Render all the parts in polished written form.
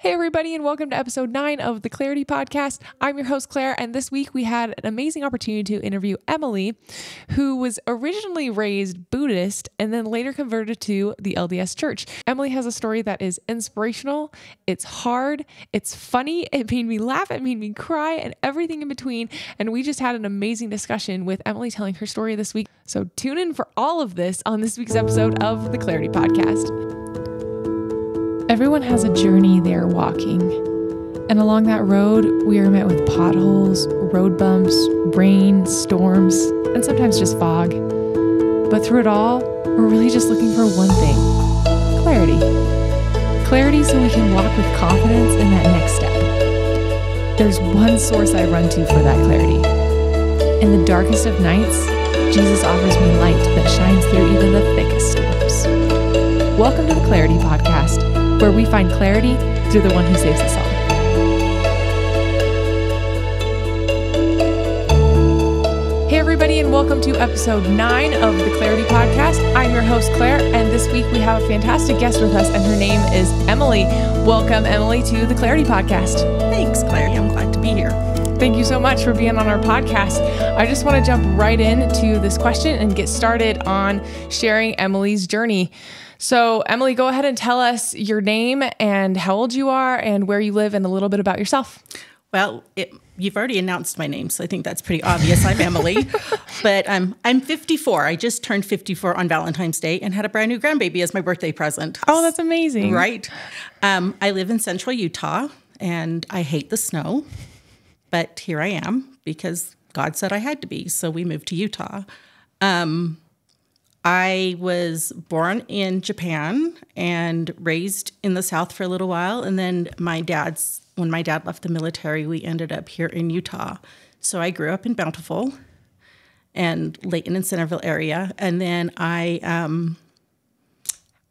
Hey everybody, and welcome to episode 9 of the Clarity Podcast. I'm your host, Claire, and this week we had an amazing opportunity to interview Emily, who was originally raised Buddhist and then later converted to the LDS Church. Emily has a story that is inspirational, it's hard, it's funny, it made me laugh, it made me cry, and everything in between, and we just had an amazing discussion with Emily telling her story this week. So tune in for all of this on this week's episode of the Clarity Podcast. Everyone has a journey they are walking, and along that road, we are met with potholes, road bumps, rain, storms, and sometimes just fog. But through it all, we're really just looking for one thing: clarity. Clarity so we can walk with confidence in that next step. There's one source I run to for that clarity. In the darkest of nights, Jesus offers me light that shines through even the thickest storms. Welcome to the Clarity Podcast, where we find clarity through the one who saves us all. Hey everybody, and welcome to episode 9 of the Clarity Podcast. I'm your host, Claire, and this week we have a fantastic guest with us, and her name is Emily. Welcome, Emily, to the Clarity Podcast. Thanks, Claire. I'm glad to be here. Thank you so much for being on our podcast. I just want to jump right into this question and get started on sharing Emily's journey. So, Emily, go ahead and tell us your name and how old you are and where you live and a little bit about yourself. Well, you've already announced my name, so I think that's pretty obvious. I'm Emily, but I'm 54. I just turned 54 on Valentine's Day and had a brand new grandbaby as my birthday present. Oh, that's amazing. Right. I live in central Utah, and I hate the snow, but here I am because God said I had to be, so we moved to Utah. I was born in Japan and raised in the South for a little while. And then when my dad left the military, we ended up here in Utah. So I grew up in Bountiful and Layton and Centerville area. And then I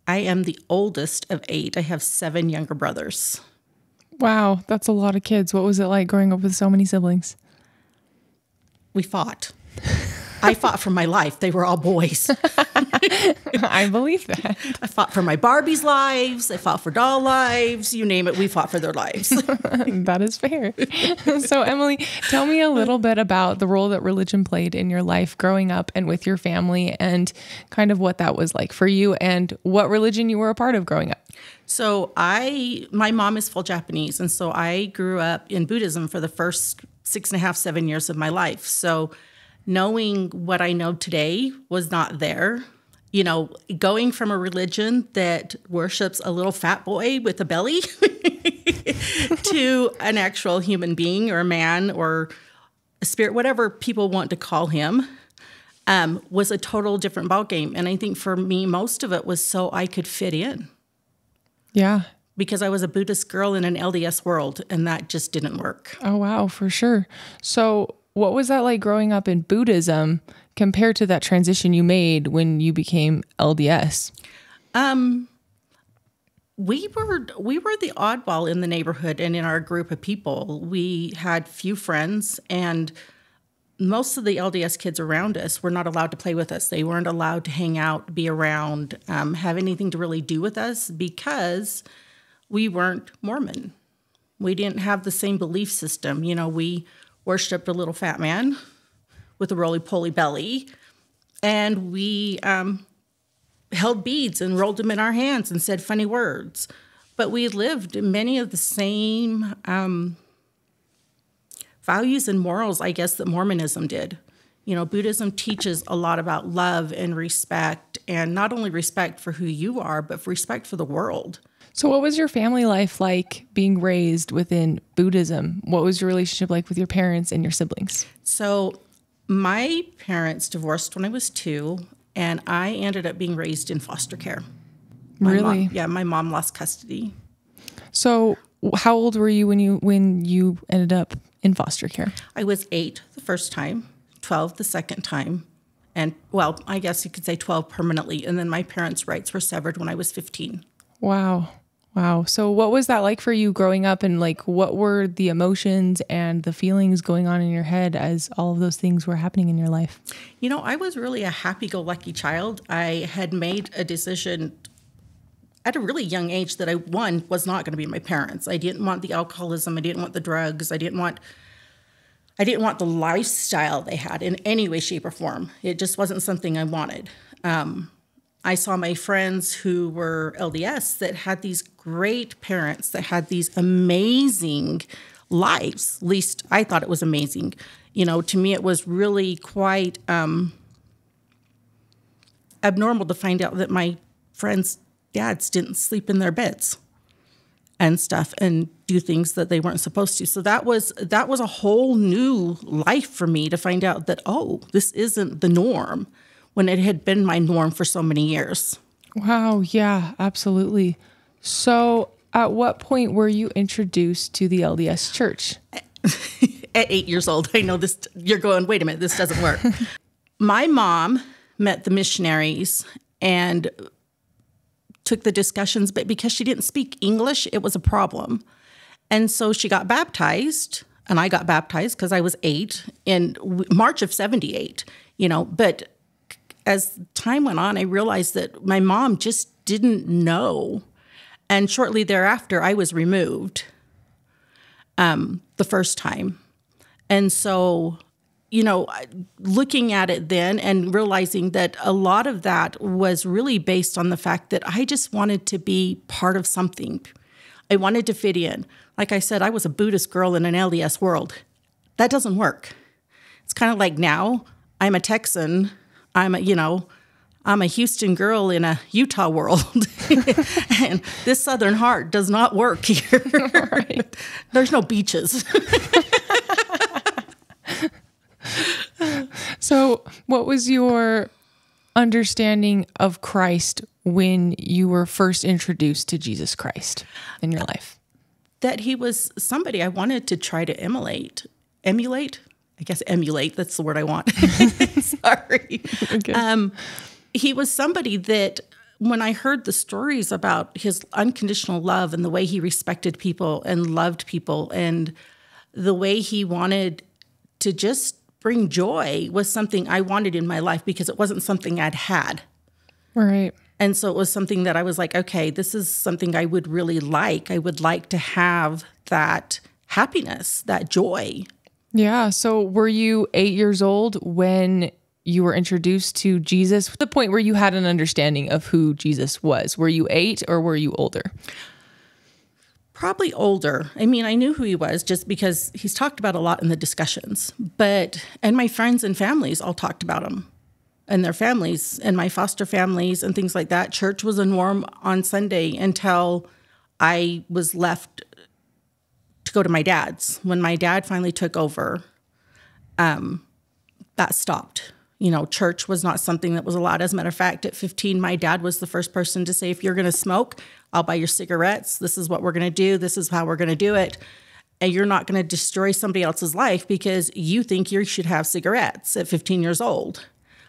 am the oldest of 8. I have 7 younger brothers. Wow, that's a lot of kids. What was it like growing up with so many siblings? We fought. I fought for my life. They were all boys. I believe that. I fought for my Barbie's lives. I fought for doll lives. You name it, we fought for their lives. That is fair. So, Emily, tell me a little bit about the role that religion played in your life growing up and with your family, and kind of what that was like for you and what religion you were a part of growing up. So my mom is full Japanese, and so I grew up in Buddhism for the first 6.5, 7 years of my life. So knowing what I know today was not there. You know, going from a religion that worships a little fat boy with a belly to an actual human being or a man or a spirit, whatever people want to call him, was a total different ballgame. And I think for me, most of it was so I could fit in. Yeah. Because I was a Buddhist girl in an LDS world, and that just didn't work. Oh, wow, for sure. So what was that like growing up in Buddhism compared to that transition you made when you became LDS? We were the oddball in the neighborhood and in our group of people. We had few friends, and most of the LDS kids around us were not allowed to play with us. They weren't allowed to hang out, be around, have anything to really do with us because we weren't Mormon. We didn't have the same belief system. You know, we worshipped a little fat man with a roly-poly belly, and we held beads and rolled them in our hands and said funny words. But we lived many of the same values and morals, I guess, that Mormonism did. You know, Buddhism teaches a lot about love and respect, and not only respect for who you are, but for respect for the world. So what was your family life like being raised within Buddhism? What was your relationship like with your parents and your siblings? So my parents divorced when I was 2, and I ended up being raised in foster care. Really? My mom lost custody. So how old were you when you ended up in foster care? I was 8 the first time, 12 the second time, and, well, I guess you could say 12 permanently, and then my parents' rights were severed when I was 15. Wow. So what was that like for you growing up, and like what were the emotions and the feelings going on in your head as all of those things were happening in your life? You know, I was really a happy-go-lucky child. I had made a decision at a really young age that I, one, was not going to be my parents. I didn't want the alcoholism. I didn't want the drugs. I didn't want the lifestyle they had in any way, shape, or form. It just wasn't something I wanted. I saw my friends who were LDS that had these great parents that had these amazing lives. At least I thought it was amazing. To me, it was really quite abnormal to find out that my friends' dads didn't sleep in their beds and stuff and do things that they weren't supposed to. So that was a whole new life for me to find out that, this isn't the norm, when it had been my norm for so many years. Wow. Yeah, absolutely. So at what point were you introduced to the LDS church? At 8 years old. I know this, you're going, wait a minute, this doesn't work. My mom met the missionaries and took the discussions, but because she didn't speak English, it was a problem. And so she got baptized, and I got baptized because I was 8 in March of 78, but as time went on, I realized that my mom just didn't know. And shortly thereafter, I was removed the first time. And so, looking at it then and realizing that a lot of that was really based on the fact that I just wanted to be part of something. I wanted to fit in. Like I said, I was a Buddhist girl in an LDS world. That doesn't work. It's kind of like now I'm a Texan. I'm a Houston girl in a Utah world. And this Southern heart does not work here. Right. There's no beaches. So what was your understanding of Christ when you were first introduced to Jesus Christ in your life? That he was somebody I wanted to try to emulate. I guess emulate, that's the word I want. Sorry. Okay. He was somebody that when I heard the stories about his unconditional love and the way he respected people and loved people and the way he wanted to just bring joy was something I wanted in my life because it wasn't something I'd had. Right. And so it was something that I was like, okay, this is something I would really like. I would like to have that happiness, that joy. Yeah. So were you 8 years old when you were introduced to Jesus, the point where you had an understanding of who Jesus was? Were you 8 or were you older? Probably older. I mean, I knew who he was just because he's talked about a lot in the discussions. And my friends and families all talked about him and their families and my foster families and things like that. Church was a norm on Sunday until I was left to go to my dad's. When my dad finally took over, that stopped. Church was not something that was allowed. As a matter of fact, at 15, my dad was the first person to say, if you're going to smoke, I'll buy your cigarettes. This is what we're going to do. This is how we're going to do it. And you're not going to destroy somebody else's life because you think you should have cigarettes at 15 years old.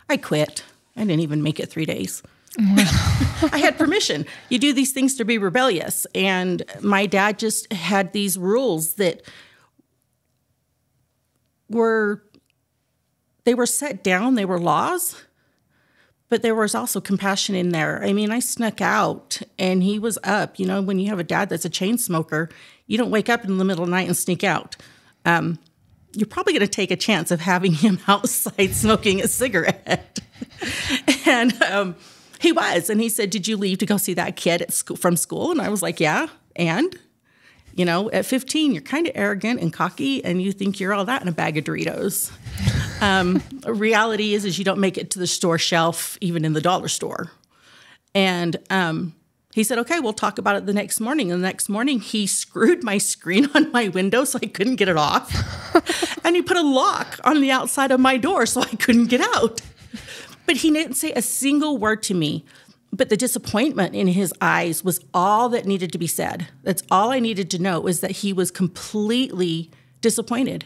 I quit. I didn't even make it 3 days. I had permission. You do these things to be rebellious. And my dad just had these rules that were set down. They were laws, but there was also compassion in there. I mean, I snuck out and he was up. When you have a dad that's a chain smoker, you don't wake up in the middle of the night and sneak out. You're probably going to take a chance of having him outside smoking a cigarette. And he was. And he said, did you leave to go see that kid from school? And I was like, yeah. And, at 15, you're kind of arrogant and cocky and you think you're all that in a bag of Doritos. Reality is you don't make it to the store shelf, even in the dollar store. And he said, okay, we'll talk about it the next morning. And the next morning, he screwed my screen on my window so I couldn't get it off. And he put a lock on the outside of my door so I couldn't get out. But he didn't say a single word to me. But the disappointment in his eyes was all that needed to be said. That's all I needed to know, is that he was completely disappointed.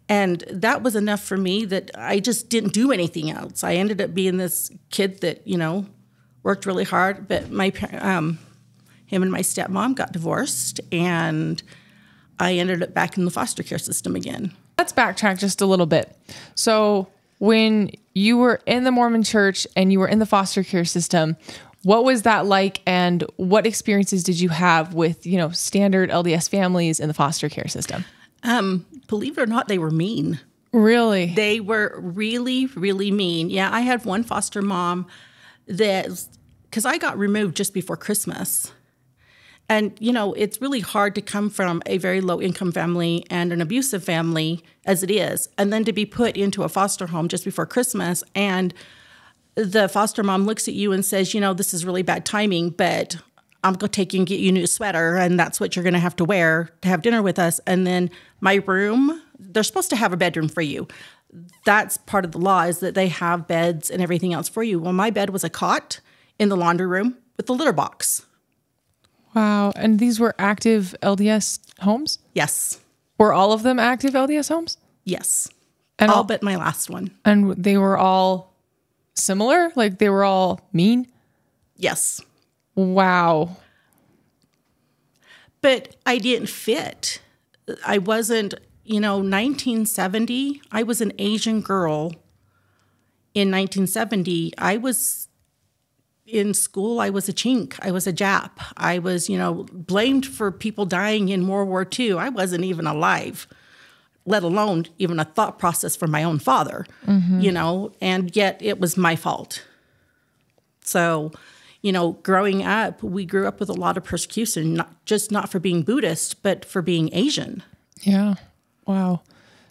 And that was enough for me that I just didn't do anything else. I ended up being this kid that, worked really hard. But him and my stepmom got divorced, and I ended up back in the foster care system again. Let's backtrack just a little bit. So when you were in the Mormon church and you were in the foster care system, What was that like, and what experiences did you have with, standard LDS families in the foster care system? Believe it or not, they were mean. Really? They were really, really mean. Yeah, I had one foster mom because I got removed just before Christmas. And, it's really hard to come from a very low income family and an abusive family as it is, and then to be put into a foster home just before Christmas. And the foster mom looks at you and says, this is really bad timing, but I'm going to take you and get you a new sweater, and that's what you're going to have to wear to have dinner with us. And then my room, they're supposed to have a bedroom for you. That's part of the law, is that they have beds and everything else for you. Well, my bed was a cot in the laundry room with the litter box. Wow. And these were active LDS homes? Yes. Were all of them active LDS homes? Yes. And all but my last one. And they were all similar? Like they were all mean? Yes. Wow. But I didn't fit. I wasn't, 1970, I was an Asian girl. In 1970, I was in school, I was a chink. I was a Jap. I was, blamed for people dying in World War II. I wasn't even alive, let alone even a thought process for my own father, and yet it was my fault. So, growing up, we grew up with a lot of persecution, not for being Buddhist, but for being Asian. Yeah. Wow.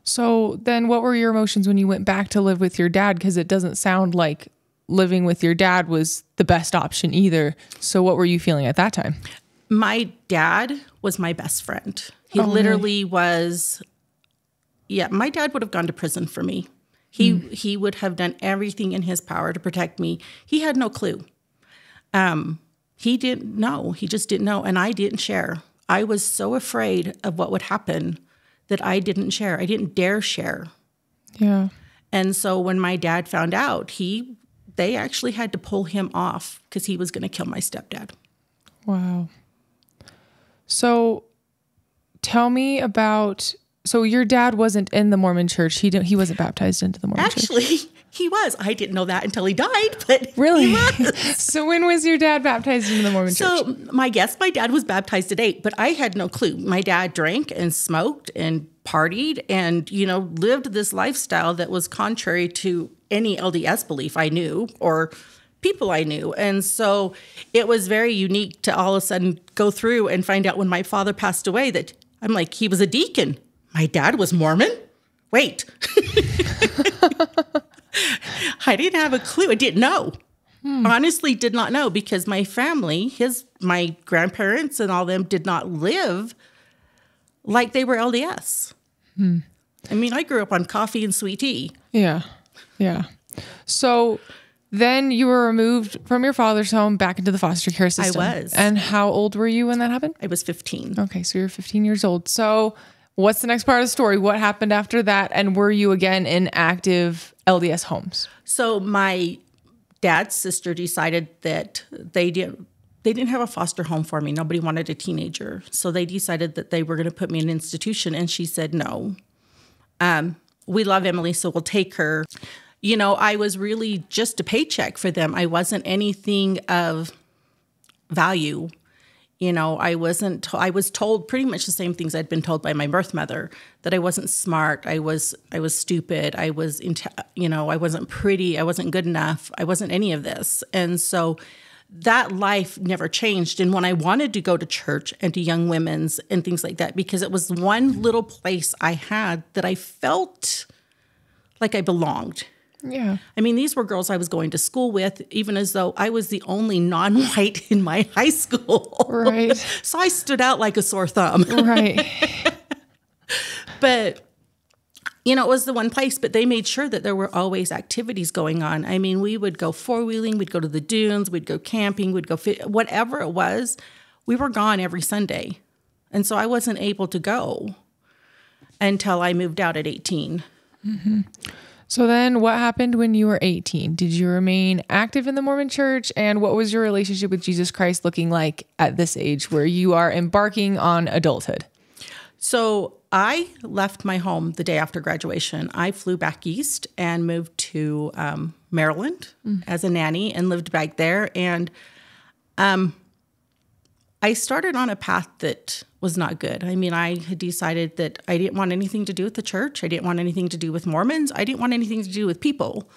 So then what were your emotions when you went back to live with your dad? Because it doesn't sound like living with your dad was the best option either. So what were you feeling at that time? My dad was my best friend. He literally was, my dad would have gone to prison for me. He would have done everything in his power to protect me. He had no clue. He didn't know. He just didn't know. And I didn't share. I was so afraid of what would happen that I didn't share. I didn't dare share. Yeah. And so when my dad found out, they actually had to pull him off because he was going to kill my stepdad. Wow. So tell me about, so your dad wasn't in the Mormon church. He wasn't baptized into the Mormon church. Actually, he was. I didn't know that until he died, but really? He was. So when was your dad baptized into the Mormon church? So my dad was baptized at 8, but I had no clue. My dad drank and smoked and partied and, lived this lifestyle that was contrary to any LDS belief I knew or people I knew. And so it was very unique to all of a sudden go through and find out when my father passed away that I'm like, he was a deacon. My dad was Mormon? Wait. I didn't have a clue. I didn't know. Honestly, did not know because my family, my grandparents and all them did not live like they were LDS. I mean, I grew up on coffee and sweet tea. Yeah. Yeah. So then you were removed from your father's home back into the foster care system. I was. And how old were you when that happened? I was 15. Okay. So you're 15 years old. So what's the next part of the story? What happened after that? And were you again in active LDS homes? So my dad's sister decided that they didn't have a foster home for me. Nobody wanted a teenager. So they decided that they were going to put me in an institution. And she said, no, we love Emily, so we'll take her. I was really just a paycheck for them. I wasn't anything of value. I was told pretty much the same things I'd been told by my birth mother, that I wasn't smart. I was stupid. I wasn't pretty. I wasn't good enough. I wasn't any of this. And so that life never changed. And when I wanted to go to church and to young women's and things like that, because it was one little place I had that I felt like I belonged. Yeah. I mean, these were girls I was going to school with, even as though I was the only non-white in my high school. Right. So I stood out like a sore thumb. Right. But, it was the one place, but they made sure that there were always activities going on. I mean, we would go four-wheeling, we'd go to the dunes, we'd go camping, we'd go whatever it was, we were gone every Sunday. And so I wasn't able to go until I moved out at 18. Mm-hmm. So then what happened when you were 18? Did you remain active in the Mormon church? And what was your relationship with Jesus Christ looking like at this age where you are embarking on adulthood? So I left my home the day after graduation. I flew back east and moved to Maryland as a nanny and lived back there. And I started on a path that was not good. I mean, I had decided that I didn't want anything to do with the church. I didn't want anything to do with Mormons. I didn't want anything to do with people.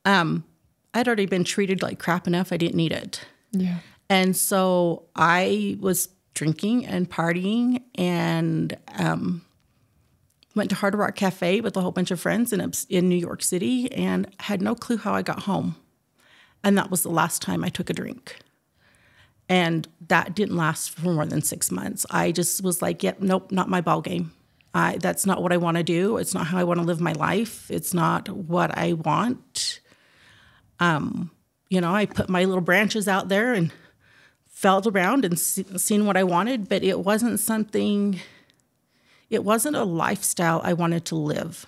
I'd already been treated like crap enough. I didn't need it. Yeah. And so I was drinking and partying and went to Hard Rock Cafe with a whole bunch of friends in New York City and had no clue how I got home. And that was the last time I took a drink. And that didn't last for more than 6 months. I just was like, yep, nope, not my ball game. That's not what I want to do. It's not how I want to live my life. It's not what I want. I put my little branches out there and felt around and seen what I wanted, but it wasn't a lifestyle I wanted to live.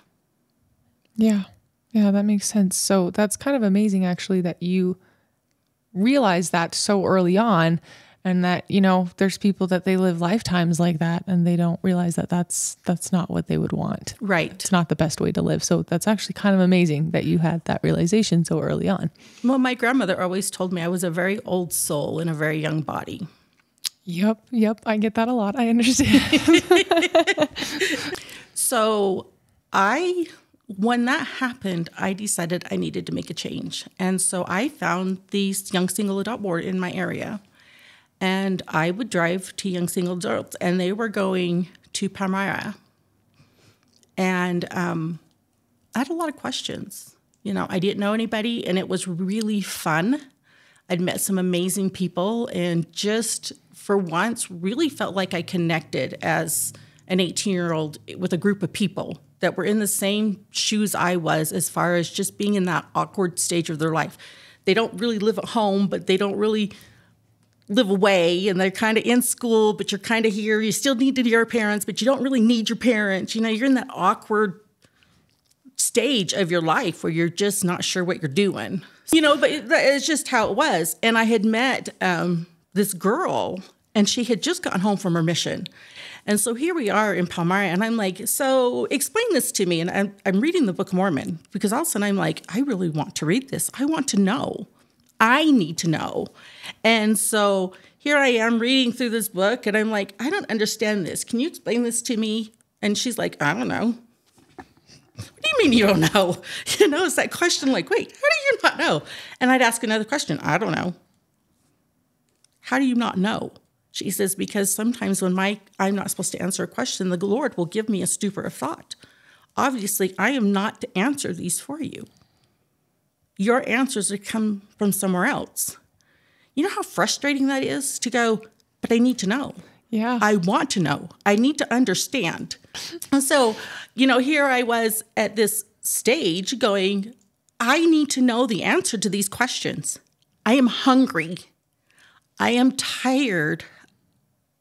Yeah. Yeah, that makes sense. So that's kind of amazing, actually, that you realize that so early on, and that, there's people that they live lifetimes like that and they don't realize that that's not what they would want. Right. It's not the best way to live. So that's actually kind of amazing that you had that realization so early on. Well, my grandmother always told me I was a very old soul in a very young body. Yep. I get that a lot. I understand. So when that happened, I decided I needed to make a change. And so I found the young single adult board in my area. And I would drive to young single adults, and they were going to Palmyra. And I had a lot of questions. I didn't know anybody, and it was really fun. I'd met some amazing people, and just for once, really felt like I connected as an 18-year-old with a group of people that were in the same shoes I was, as far as just being in that awkward stage of their life. They don't really live at home, but they don't really live away, and they're kind of in school, but you're kind of here. You still need your parents, but you don't really need your parents. You're in that awkward stage of your life where you're just not sure what you're doing. But it's just how it was. And I had met this girl, and she had just gotten home from her mission. And so here we are in Palmyra, and I'm like, so explain this to me. And I'm reading the Book of Mormon, because all of a sudden I'm like, I really want to read this. I want to know. I need to know. And so here I am reading through this book, and I'm like, I don't understand this. Can you explain this to me? And she's like, I don't know. What do you mean you don't know? It's that question like, wait, how do you not know? And I'd ask another question. I don't know. How do you not know? She says, because sometimes when I'm not supposed to answer a question, the Lord will give me a stupor of thought. Obviously, I am not to answer these for you. Your answers are come from somewhere else. You know how frustrating that is to go, but I need to know. Yeah. I want to know. I need to understand. And so, here I was at this stage going, I need to know the answer to these questions. I am hungry. I am tired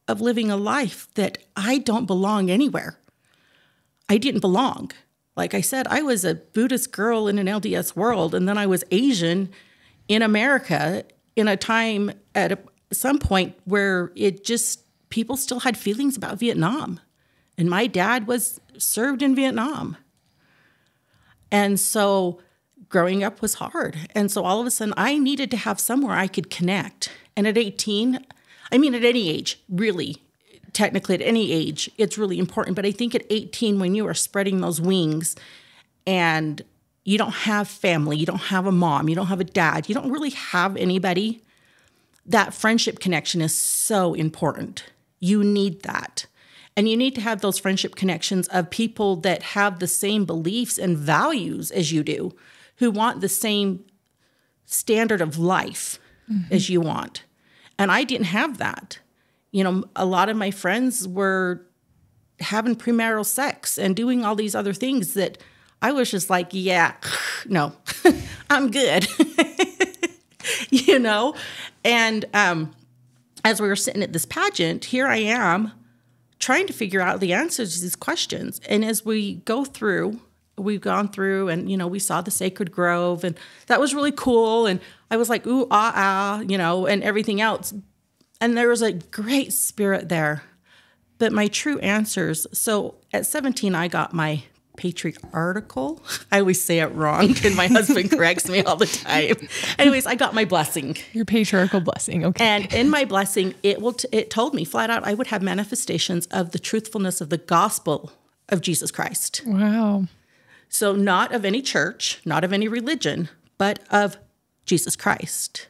of living a life that I don't belong anywhere. I didn't belong. Like I said, I was a Buddhist girl in an LDS world, and then I was Asian in America in a time at some point where people still had feelings about Vietnam. And my dad was served in Vietnam. And so growing up was hard. And so all of a sudden I needed to have somewhere I could connect. And at 18, at any age, really, technically at any age, it's really important. But I think at 18, when you are spreading those wings and you don't have family, you don't have a mom, you don't have a dad, you don't really have anybody, that friendship connection is so important. You need that. And you need to have those friendship connections of people that have the same beliefs and values as you do, who want the same standard of life as you want. And I didn't have that. A lot of my friends were having premarital sex and doing all these other things that I was just like, yeah, no, I'm good. And as we were sitting at this pageant, here I am trying to figure out the answers to these questions. And as we've gone through and, we saw the sacred grove, and that was really cool. And I was like, ooh, and everything else. And there was a great spirit there. But my true answers, so at 17, I got my patriarchal. I always say it wrong, and my husband corrects me all the time. Anyways, I got my blessing. Your patriarchal blessing, okay. And in my blessing, it told me flat out I would have manifestations of the truthfulness of the gospel of Jesus Christ. Wow. So not of any church, not of any religion, but of Jesus Christ.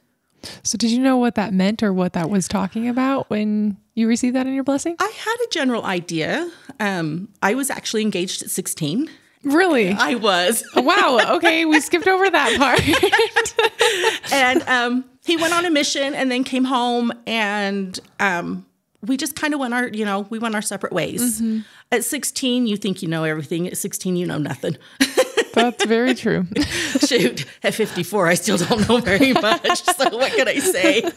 So did you know what that meant or what that was talking about when you received that in your blessing? I had a general idea. I was actually engaged at 16. Really? I was. Wow. Okay. We skipped over that part. And he went on a mission and then came home, and we just kind of went our separate ways. Mm-hmm. At 16, you think you know everything. At 16, you know nothing. That's very true. Shoot, at 54, I still don't know very much. So what can I say?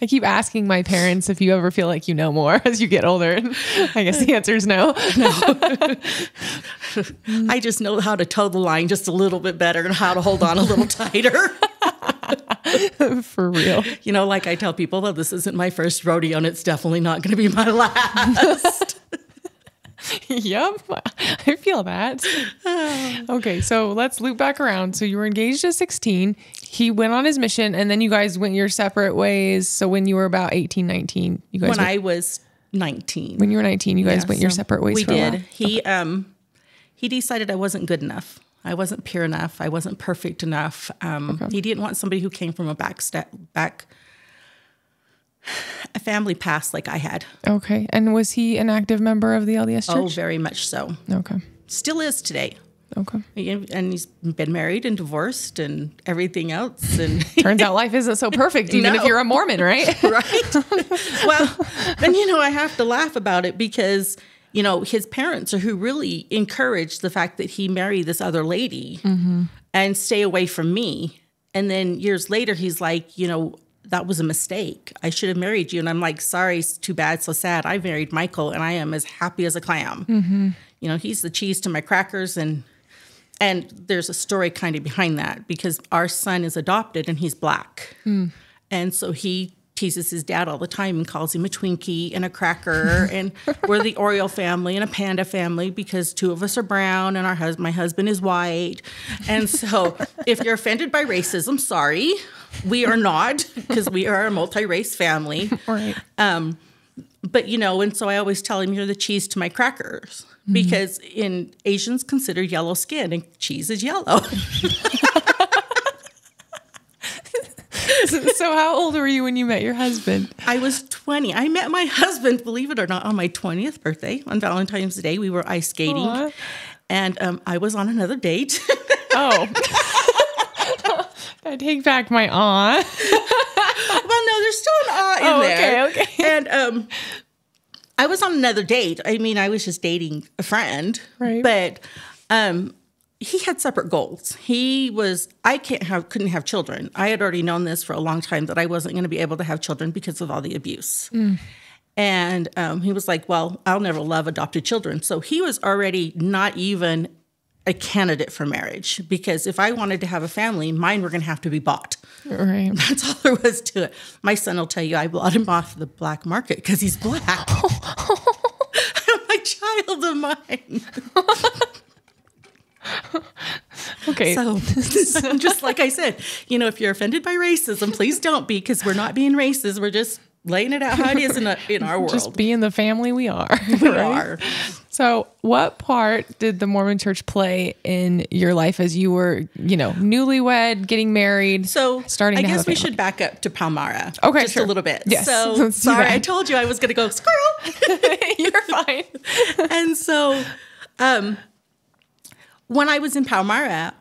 I keep asking my parents if you ever feel like you know more as you get older. And I guess the answer is no. I just know how to toe the line just a little bit better and how to hold on a little tighter. For real. You know, like I tell people, well, this isn't my first rodeo and it's definitely not going to be my last. Yep, I feel that. Okay, so let's loop back around. So you were engaged at 16. He went on his mission, and then you guys went your separate ways. So when you were about 18, 19, you guys I was 19. When you were 19, you guys went your separate ways. We did. He decided I wasn't good enough. I wasn't pure enough. I wasn't perfect enough. He didn't want somebody who came from a family past like I had. Okay. And was he an active member of the LDS Church? Oh, very much so. Okay. Still is today. Okay. And he's been married and divorced and everything else. And turns out life isn't so perfect, even if you're a Mormon, right? Right. Well, then, I have to laugh about it because, his parents are who really encouraged the fact that he married this other lady and stay away from me. And then years later, he's like, that was a mistake. I should have married you. And I'm like, sorry, it's too bad, so sad. I married Michael, and I am as happy as a clam. Mm-hmm. He's the cheese to my crackers. And there's a story kind of behind that because our son is adopted, and he's black. And so he teases his dad all the time and calls him a Twinkie and a cracker. And we're the Oreo family and a panda family because two of us are brown and my husband is white. And so if you're offended by racism, sorry. We are not, because we are a multi-race family. Right. But, and so I always tell him, you're the cheese to my crackers. Because in Asians consider yellow skin, and cheese is yellow. So how old were you when you met your husband? I was 20. I met my husband, believe it or not, on my 20th birthday. On Valentine's Day, we were ice skating. Aww. And I was on another date. Oh. I take back my awe. Well, no, there's still an awe in there. Okay. And I was on another date. I mean, I was just dating a friend. Right. But he had separate goals. Couldn't have children. I had already known this for a long time that I wasn't going to be able to have children because of all the abuse. And he was like, well, I'll never love adopted children. So he was already not even a candidate for marriage because if I wanted to have a family, mine were going to have to be bought. Right. That's all there was to it. My son will tell you I bought him off the black market because he's black. My child of mine. Okay. So just like I said, if you're offended by racism, please don't be, because we're not being racist. We're just laying it out how it is in our world. Just being the family we are. We are. So what part did the Mormon Church play in your life as you were, newlywed, getting married, starting to have a family? I guess we should back up to Palmyra. Okay, just a little bit. Yes. So sorry, I told you I was going to go squirrel. You're fine. And so when I was in Palmyra,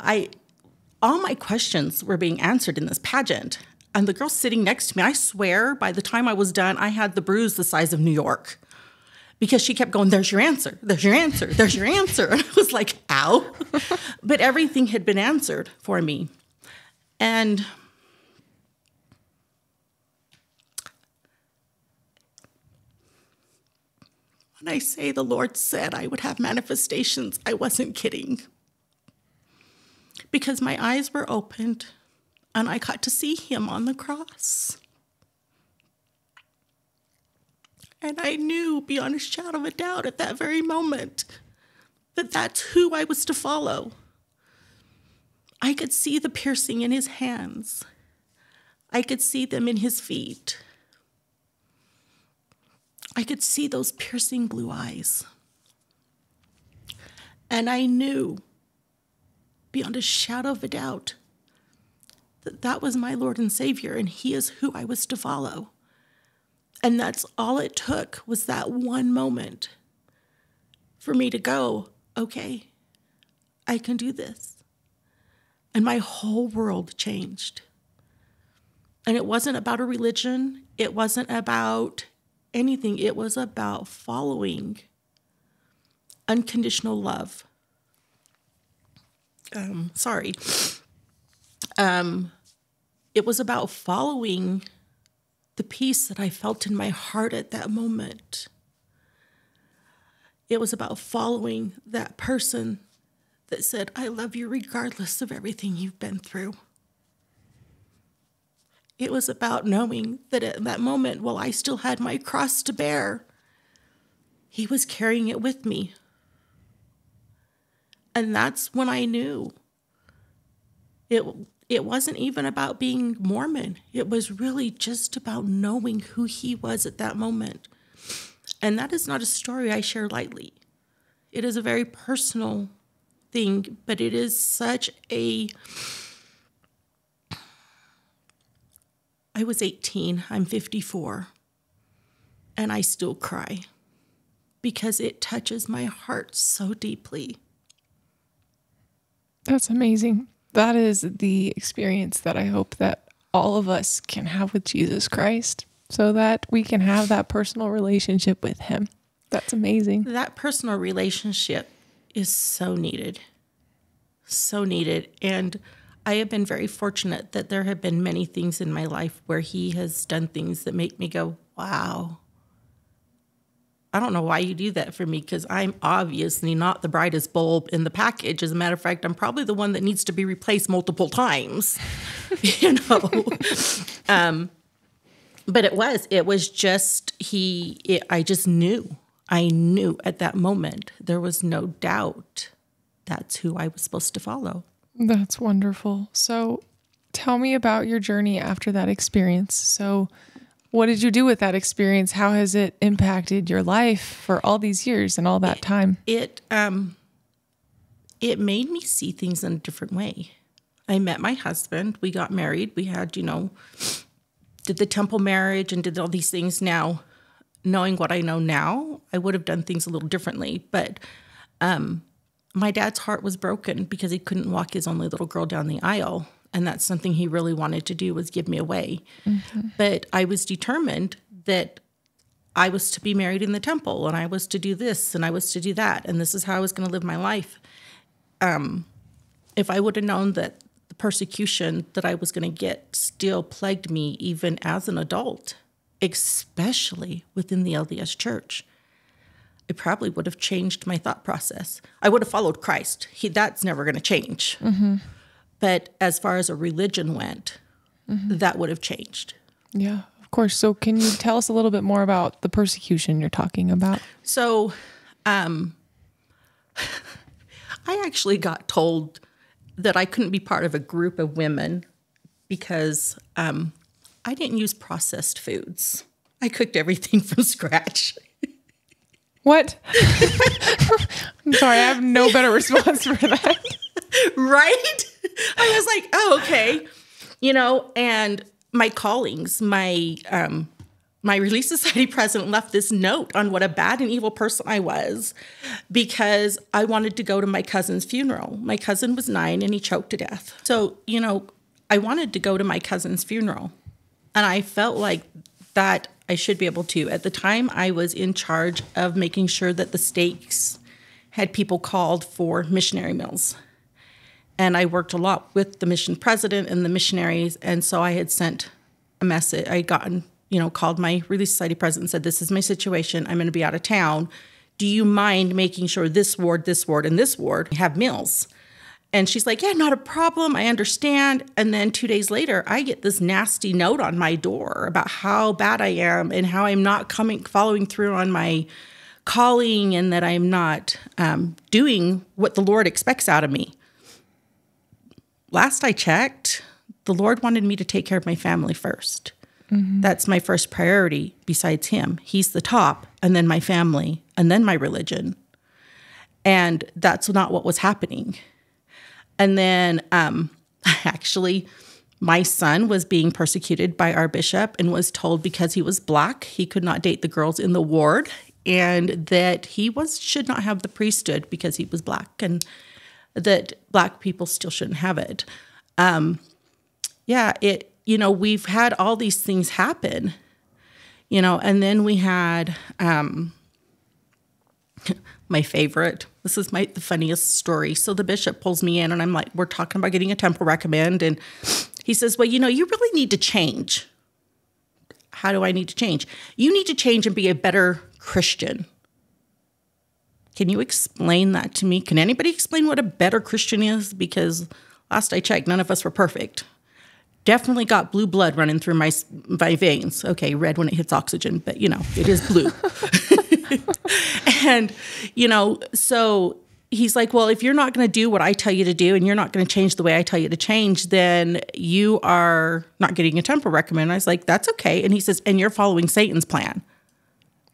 all my questions were being answered in this pageant. And the girl sitting next to me, I swear, by the time I was done, I had the bruise the size of New York. Because she kept going, there's your answer, there's your answer, there's your answer. And I was like, ow. But everything had been answered for me. And when I say the Lord said I would have manifestations, I wasn't kidding. Because my eyes were opened and I got to see him on the cross. And I knew beyond a shadow of a doubt at that very moment that that's who I was to follow. I could see the piercing in his hands. I could see them in his feet. I could see those piercing blue eyes. And I knew, beyond a shadow of a doubt, that that was my Lord and Savior, and he is who I was to follow. And that's all it took, was that one moment for me to go, okay, I can do this. And my whole world changed. And it wasn't about a religion. It wasn't about anything. It was about following unconditional love. It was about following the peace that I felt in my heart at that moment. It was about following that person that said, I love you regardless of everything you've been through. It was about knowing that at that moment, while I still had my cross to bear, he was carrying it with me. And that's when I knew it wasn't even about being Mormon. It was really just about knowing who he was at that moment. And that is not a story I share lightly. It is a very personal thing, but it is such a... I was 18, I'm 54, and I still cry because it touches my heart so deeply. That's amazing. That is the experience that I hope that all of us can have with Jesus Christ, so that we can have that personal relationship with him. That's amazing. That personal relationship is so needed. So needed. And I have been very fortunate that there have been many things in my life where he has done things that make me go, wow. I don't know why you do that for me, because I'm obviously not the brightest bulb in the package. As a matter of fact, I'm probably the one that needs to be replaced multiple times, you know. But it was just, I just knew. I knew at that moment, there was no doubt that's who I was supposed to follow. That's wonderful. So tell me about your journey after that experience. So what did you do with that experience? How has it impacted your life for all these years and all that time? It made me see things in a different way. I met my husband. We got married. We had, did the temple marriage and did all these things. Now, knowing what I know now, I would have done things a little differently. But my dad's heart was broken because he couldn't walk his only little girl down the aisle. And that's something he really wanted to do, was give me away. Mm-hmm. But I was determined that I was to be married in the temple, and I was to do this, and I was to do that, and this is how I was going to live my life. If I would have known that the persecution that I was going to get still plagued me even as an adult, especially within the LDS church, it probably would have changed my thought process. I would have followed Christ. That's never going to change. Mm-hmm. But as far as a religion went, mm-hmm. that would have changed. Yeah, of course. So can you tell us a little bit more about the persecution you're talking about? So I actually got told that I couldn't be part of a group of women because I didn't use processed foods. I cooked everything from scratch. What? I'm sorry, I have no better response for that. Right? I was like, oh, okay. And my callings, my Relief Society president left this note on what a bad and evil person I was because I wanted to go to my cousin's funeral. My cousin was 9 and he choked to death. So, I wanted to go to my cousin's funeral. And I felt like that I should be able to. At the time, I was in charge of making sure that the stakes had people called for missionary meals. And I worked a lot with the mission president and the missionaries. And so I had sent a message. I had gotten, called my Relief Society president and said, this is my situation. I'm going to be out of town. Do you mind making sure this ward, and this ward have meals? And she's like, yeah, not a problem. I understand. And then 2 days later, I get this nasty note on my door about how bad I am and how I'm not following through on my calling and that I'm not doing what the Lord expects out of me. Last I checked, the Lord wanted me to take care of my family first. That's my first priority besides him. He's the top, and then my family, and then my religion. And that's not what was happening. And then actually, my son was being persecuted by our bishop and was told because he was Black, he could not date the girls in the ward, and that he should not have the priesthood because he was Black, and that Black people still shouldn't have it. We've had all these things happen, and then we had my favorite. This is the funniest story. So the bishop pulls me in and I'm like, we're talking about getting a temple recommend. And he says, well, you really need to change. How do I need to change? You need to change and be a better Christian. Can you explain that to me? Can anybody explain what a better Christian is? Because last I checked, none of us were perfect. Definitely got blue blood running through my veins. Okay, red when it hits oxygen, but it is blue. And, so he's like, well, if you're not going to do what I tell you to do and you're not going to change the way I tell you to change, then you are not getting a temple recommend. I was like, that's okay. And he says, and you're following Satan's plan.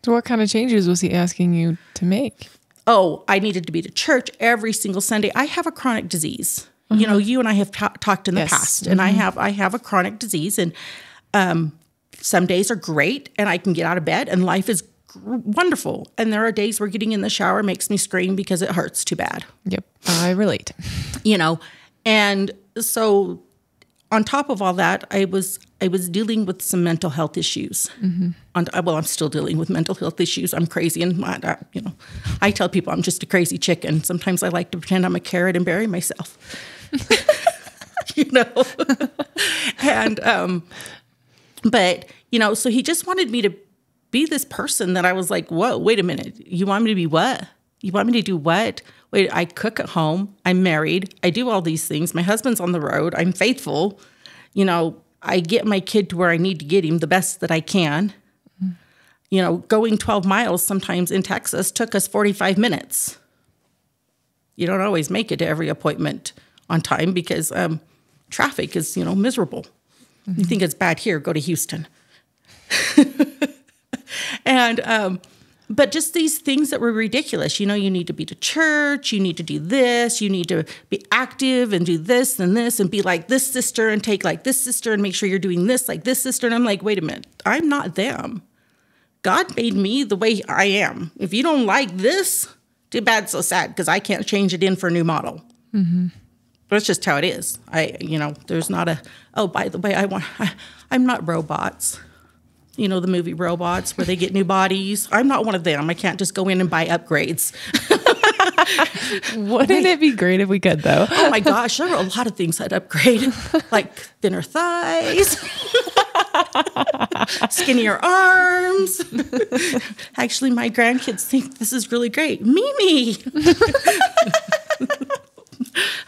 So what kind of changes was he asking you to make? Oh, I needed to be to church every single Sunday. I have a chronic disease. You and I have talked in the past, and I have a chronic disease, and some days are great, and I can get out of bed, and life is wonderful. And there are days where getting in the shower makes me scream because it hurts too bad. Yep, I relate. And so on top of all that, I was dealing with some mental health issues. I'm still dealing with mental health issues. I'm crazy, and I tell people I'm just a crazy chicken. Sometimes I like to pretend I'm a carrot and bury myself. And but so he just wanted me to be this person that I was like, whoa, wait a minute, you want me to be what? You want me to do what? Wait, I cook at home, I'm married, I do all these things, my husband's on the road, I'm faithful, I get my kid to where I need to get him the best that I can. Going 12 miles sometimes in Texas took us 45 minutes. You don't always make it to every appointment on time because traffic is, miserable. You think it's bad here, go to Houston. And, but just these things that were ridiculous. You need to be to church, you need to do this, you need to be active and do this and be like this sister and take like this sister and make sure you're doing this like this sister. And I'm like, wait a minute, I'm not them. God made me the way I am. If you don't like this, too bad, so sad, because I can't change it in for a new model. But it's just how it is. There's not by the way, I'm not robots. The movie Robots where they get new bodies. I'm not one of them. I can't just go in and buy upgrades. Wouldn't it be great if we could, though? Oh my gosh, there were a lot of things I'd upgrade, like thinner thighs, skinnier arms. Actually, my grandkids think this is really great. Mimi.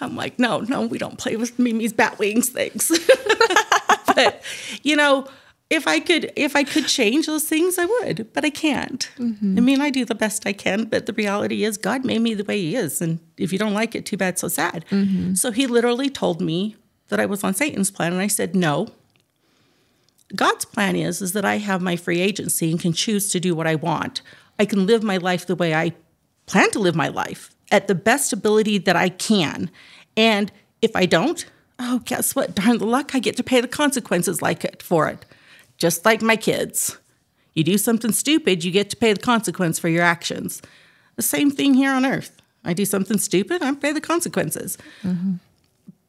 I'm like, no, we don't play with Mimi's bat wings things. But, if I could change those things, I would, but I can't. I do the best I can, but the reality is God made me the way he is. And if you don't like it, too bad, so sad. So he literally told me that I was on Satan's plan. And I said, no. God's plan is that I have my free agency and can choose to do what I want. I can live my life the way I plan to live my life at the best ability that I can. And if I don't, oh, guess what? Darn the luck, I get to pay the consequences for it. Just like my kids. You do something stupid, you get to pay the consequence for your actions. The same thing here on earth. I do something stupid, I pay the consequences.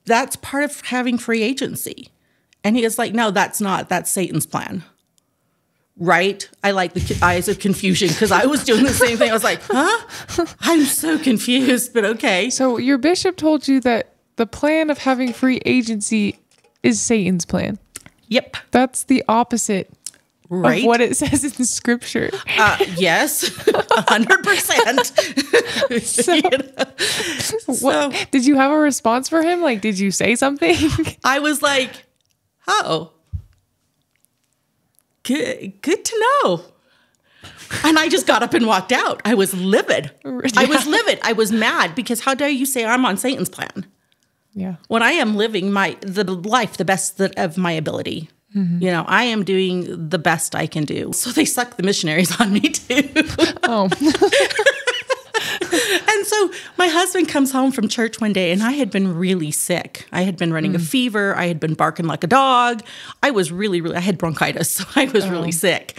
That's part of having free agency. And he was like, no, that's Satan's plan. Right? I like the eyes of confusion because I was doing the same thing. I was like, huh? I'm so confused, but okay. So your bishop told you that the plan of having free agency is Satan's plan. Yep. That's the opposite of what it says in scripture. Yes, 100%. What, did you have a response for him? Like, did you say something? I was like, oh, good to know. And I just got up and walked out. I was livid. I was livid. I was mad because how dare you say I'm on Satan's plan? Yeah. When I am living the life, the best of my ability. You know, I am doing the best I can do. So they suck the missionaries on me too. Oh. And so my husband comes home from church one day and I had been really sick. I had been running a fever. I had been barking like a dog. I was really, I had bronchitis. So I was really sick.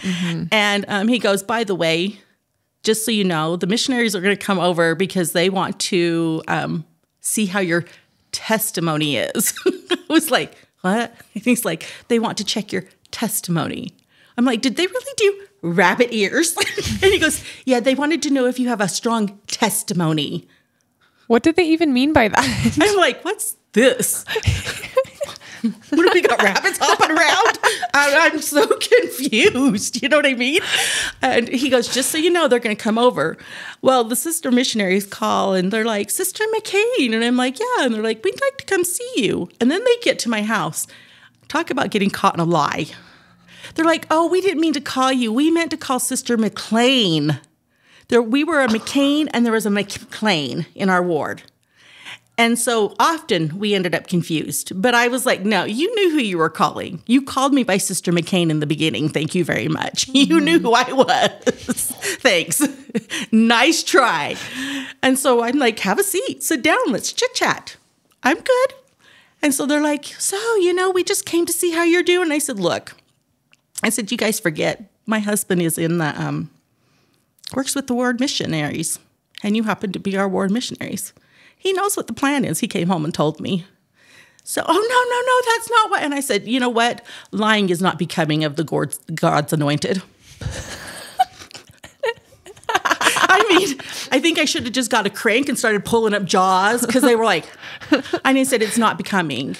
And he goes, by the way, just so you know, the missionaries are going to come over because they want to see how your testimony is. I was like, what? And he's like, they want to check your testimony. I'm like, did they really do rabbit ears? And he goes, yeah, they wanted to know if you have a strong testimony. What did they even mean by that? I'm like, what's this? What have we got, rabbits hopping around? I'm so confused. You know what I mean? And he goes, just so you know, they're going to come over. Well, the sister missionaries call and they're like, Sister McCain. And I'm like, yeah. And they're like, we'd like to come see you. And then they get to my house. Talk about getting caught in a lie. They're like, oh, we didn't mean to call you. We meant to call Sister McLean. We were a McCain and there was a McLean in our ward. And so often we ended up confused. But I was like, no, you knew who you were calling. You called me by Sister McCain in the beginning. Thank you very much. You knew who I was. Thanks. Nice try. And so I'm like, have a seat. Sit down. Let's chit chat. I'm good. And so they're like, so, you know, we just came to see how you're doing. I said, look, you guys forget. My husband is in the, works with the ward missionaries. And you happen to be our ward missionaries. He knows what the plan is. He came home and told me. So, oh, no, that's not what. And I said, you know what? Lying is not becoming of the God's anointed. I mean, I think I should have just got a crank and started pulling up jaws because they were like, and I said, it's not becoming.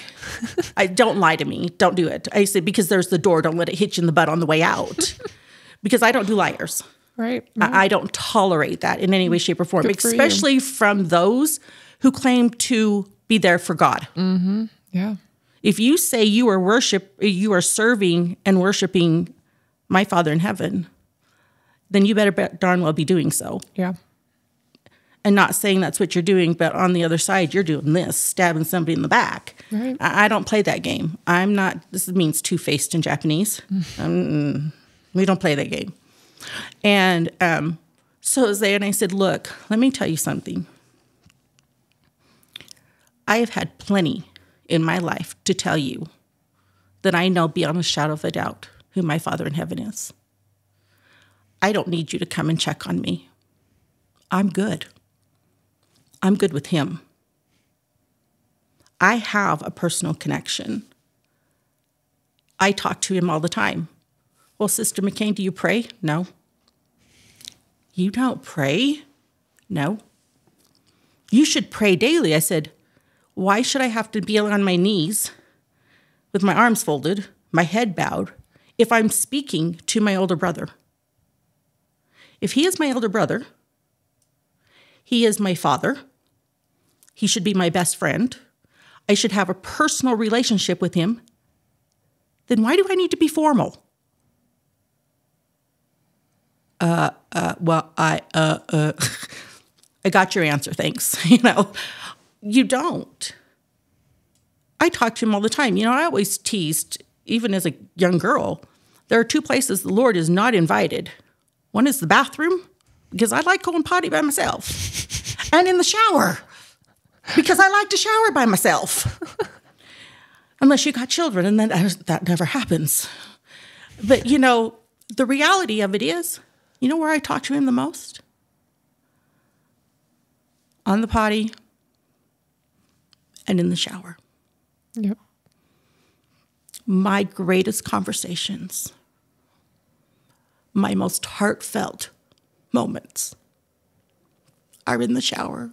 Don't lie to me. Don't do it. I said, because there's the door. Don't let it hit you in the butt on the way out. Because I don't do liars. Right. I don't tolerate that in any way, shape, or form, especially from those who claim to be there for God. Mm-hmm. Yeah. If you say you are serving and worshiping my Father in heaven, then you better darn well be doing so. Yeah. And not saying that's what you're doing, but on the other side, you're doing this, stabbing somebody in the back. Right. I don't play that game. I'm not, this means two-faced in Japanese. We don't play that game. And so and I said, look, let me tell you something. I have had plenty in my life to tell you that I know beyond a shadow of a doubt who my Father in heaven is. I don't need you to come and check on me. I'm good. I'm good with him. I have a personal connection. I talk to him all the time. Well, Sister McCain, do you pray? No. You don't pray? No. You should pray daily. I said, why should I have to be on my knees with my arms folded, my head bowed, if I'm speaking to my older brother? If he is my elder brother, he is my father. He should be my best friend. I should have a personal relationship with him. Then why do I need to be formal? Well, I got your answer, thanks. You don't. I talk to him all the time. I always teased, even as a young girl, there are two places the Lord is not invited. One is the bathroom, because I like going potty by myself, and in the shower, because I like to shower by myself. Unless you got children, and then that never happens. But, the reality of it is, where I talk to him the most? On the potty and in the shower. Yep. My greatest conversations, my most heartfelt moments are in the shower,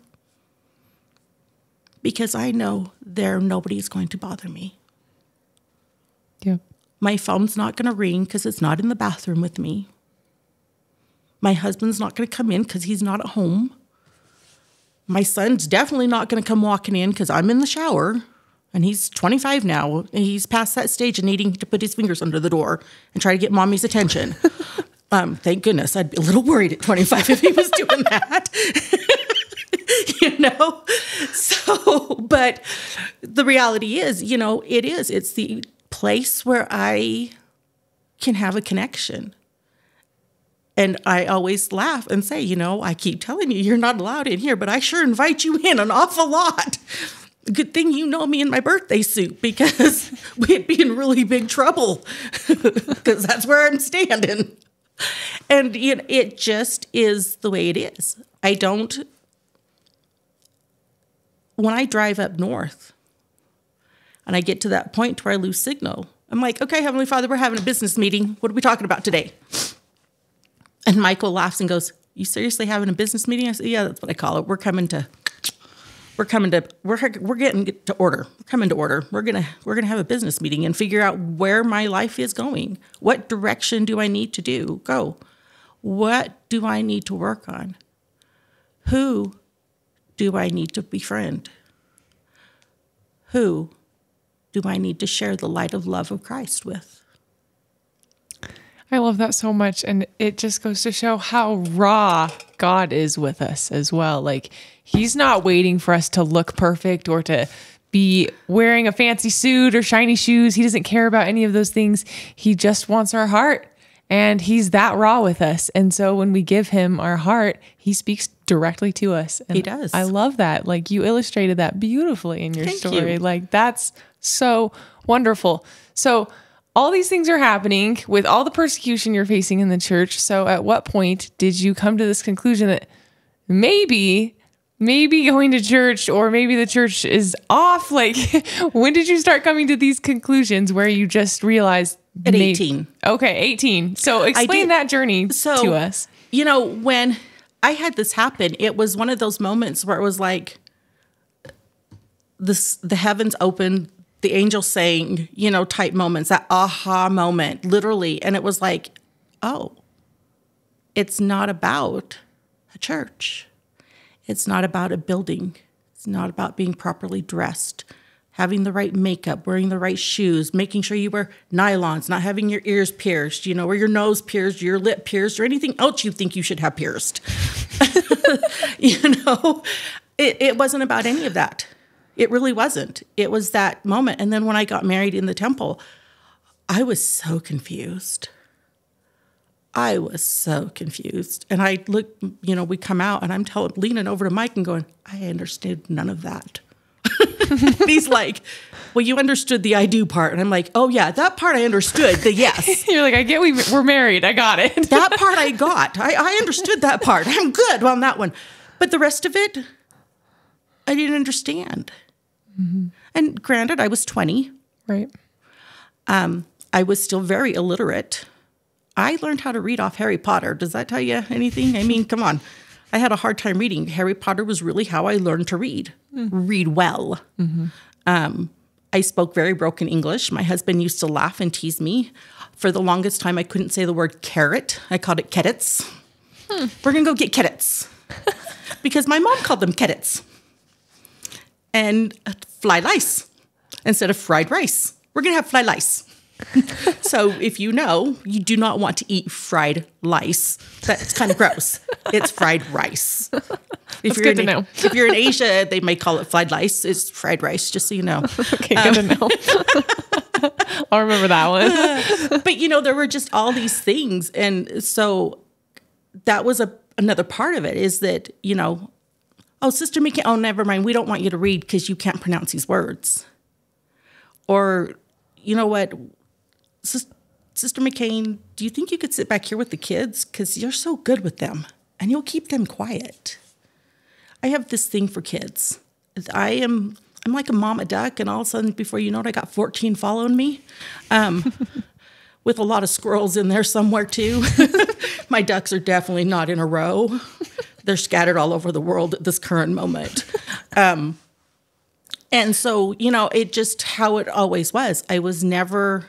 because I know nobody is going to bother me. Yep. My phone's not going to ring because it's not in the bathroom with me. My husband's not going to come in because he's not at home. My son's definitely not going to come walking in because I'm in the shower. And he's 25 now. He's past that stage of needing to put his fingers under the door and try to get mommy's attention. Thank goodness. I'd be a little worried at 25 if he was doing that. So, but the reality is, it's the place where I can have a connection. And I always laugh and say, I keep telling you, you're not allowed in here, but I sure invite you in an awful lot. Good thing you know me in my birthday suit, because we'd be in really big trouble, because that's where I'm standing. And it just is the way it is. When I drive up north and I get to that point where I lose signal, I'm like, okay, Heavenly Father, we're having a business meeting. What are we talking about today? And Michael laughs and goes, you seriously having a business meeting? I said, yeah, that's what I call it. We're getting to order. We're coming to order. We're gonna have a business meeting and figure out where my life is going. What direction do I need to go? What do I need to work on? Who do I need to befriend? Who do I need to share the light of love of Christ with? I love that so much. And it just goes to show how raw God is with us as well. Like, he's not waiting for us to look perfect or to be wearing a fancy suit or shiny shoes. He doesn't care about any of those things. He just wants our heart. And he's that raw with us. And so when we give him our heart, he speaks directly to us. And he does. I love that. Like, you illustrated that beautifully in your story. You. Like, that's so wonderful. So all these things are happening with all the persecution you're facing in the church. So at what point did you come to this conclusion that maybe going to church, or maybe the church is off? Like, when did you start coming to these conclusions where you just realized? At 18. Okay, 18. So explain that journey to us. When I had this happen, it was one of those moments where it was like the heavens opened, the angel saying, type moments, that aha moment, literally. And it was like, oh, it's not about a church. It's not about a building. It's not about being properly dressed, having the right makeup, wearing the right shoes, making sure you wear nylons, not having your ears pierced, or your nose pierced, your lip pierced, or anything else you think you should have pierced. It wasn't about any of that. It really wasn't. It was that moment. And then when I got married in the temple, I was so confused. And I look, we come out and I'm leaning over to Mike and going, I understood none of that. He's like, well, you understood the I do part. And I'm like, oh yeah, that part I understood, the yes. You're like, I get we're married. I got it. That part I got. I understood that part. I'm good on that one. But the rest of it, I didn't understand. Mm-hmm. And granted, I was 20. Right. I was still very illiterate. I learned how to read off Harry Potter. Does that tell you anything? I mean, come on. I had a hard time reading. Harry Potter was really how I learned to read well. Mm-hmm. I spoke very broken English. My husband used to laugh and tease me. For the longest time, I couldn't say the word carrot. I called it kettits. We're going to go get kettits. Because my mom called them kettits. And fly lice instead of fried rice. We're going to have fly lice. So if you do not want to eat fried lice. That's kind of gross. It's fried rice. If you're good to know. If you're in Asia, they might call it fried lice. It's fried rice, just so you know. Okay, good to know. I'll remember that one. But, there were just all these things. And so that was another part of it is that, oh, Sister McCain, oh, never mind. We don't want you to read because you can't pronounce these words. Or, you know what? Sister McCain, do you think you could sit back here with the kids? Because you're so good with them and you'll keep them quiet. I have this thing for kids. I'm like a mama duck, and all of a sudden, before you know it, I got 14 following me, with a lot of squirrels in there somewhere too. My ducks are definitely not in a row. They're scattered all over the world at this current moment. And so, it just how it always was. I was never...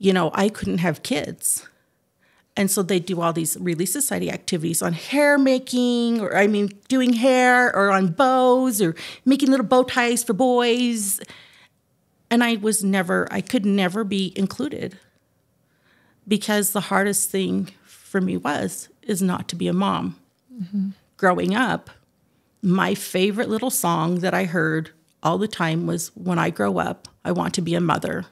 I couldn't have kids. And so they do all these Relief Society activities on hair making, doing hair, or on bows, or making little bow ties for boys. And I could never be included. Because the hardest thing for me is not to be a mom. Growing up, my favorite little song that I heard all the time was, when I grow up, I want to be a mother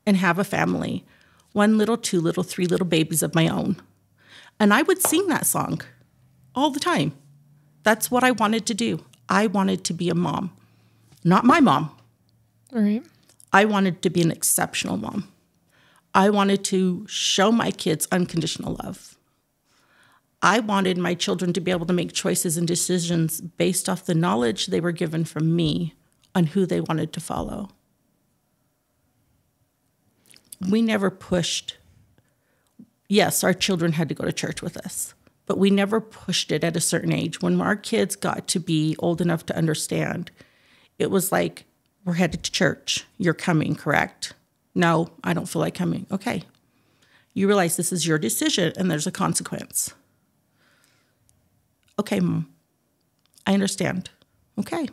and have a family. 1 little, 2 little, 3 little babies of my own. And I would sing that song all the time. That's what I wanted to do. I wanted to be a mom. Not my mom. All right. I wanted to be an exceptional mom. I wanted to show my kids unconditional love. I wanted my children to be able to make choices and decisions based off the knowledge they were given from me on who they wanted to follow. We never pushed. Yes, our children had to go to church with us, but we never pushed it at a certain age. When our kids got to be old enough to understand, it was like, we're headed to church. You're coming, correct? No, I don't feel like coming. Okay. You realize this is your decision and there's a consequence. Okay, Mom, I understand. Okay.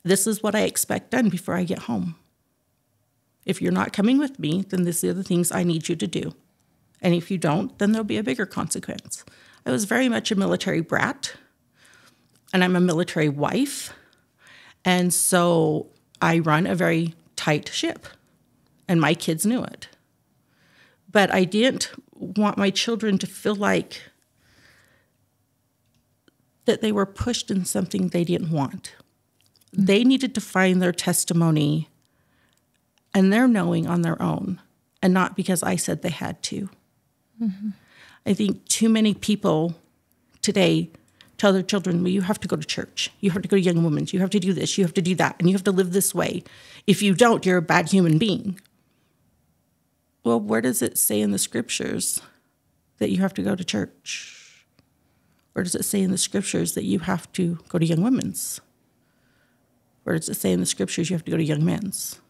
This is what I expect done before I get home. If you're not coming with me, then these are the things I need you to do. And if you don't, then there'll be a bigger consequence. I was very much a military brat, and I'm a military wife. And so I run a very tight ship, and my kids knew it. But I didn't want my children to feel like that they were pushed in something they didn't want. They needed to find their testimony and their knowing on their own, and not because I said they had to. I think too many people today tell their children, well, you have to go to church. You have to go to Young Women's. You have to do this. You have to do that. And you have to live this way. If you don't, you're a bad human being. Well, where does it say in the scriptures that you have to go to church? Where does it say in the scriptures that you have to go to Young Women's? Where does it say in the scriptures you have to go to Young Men's?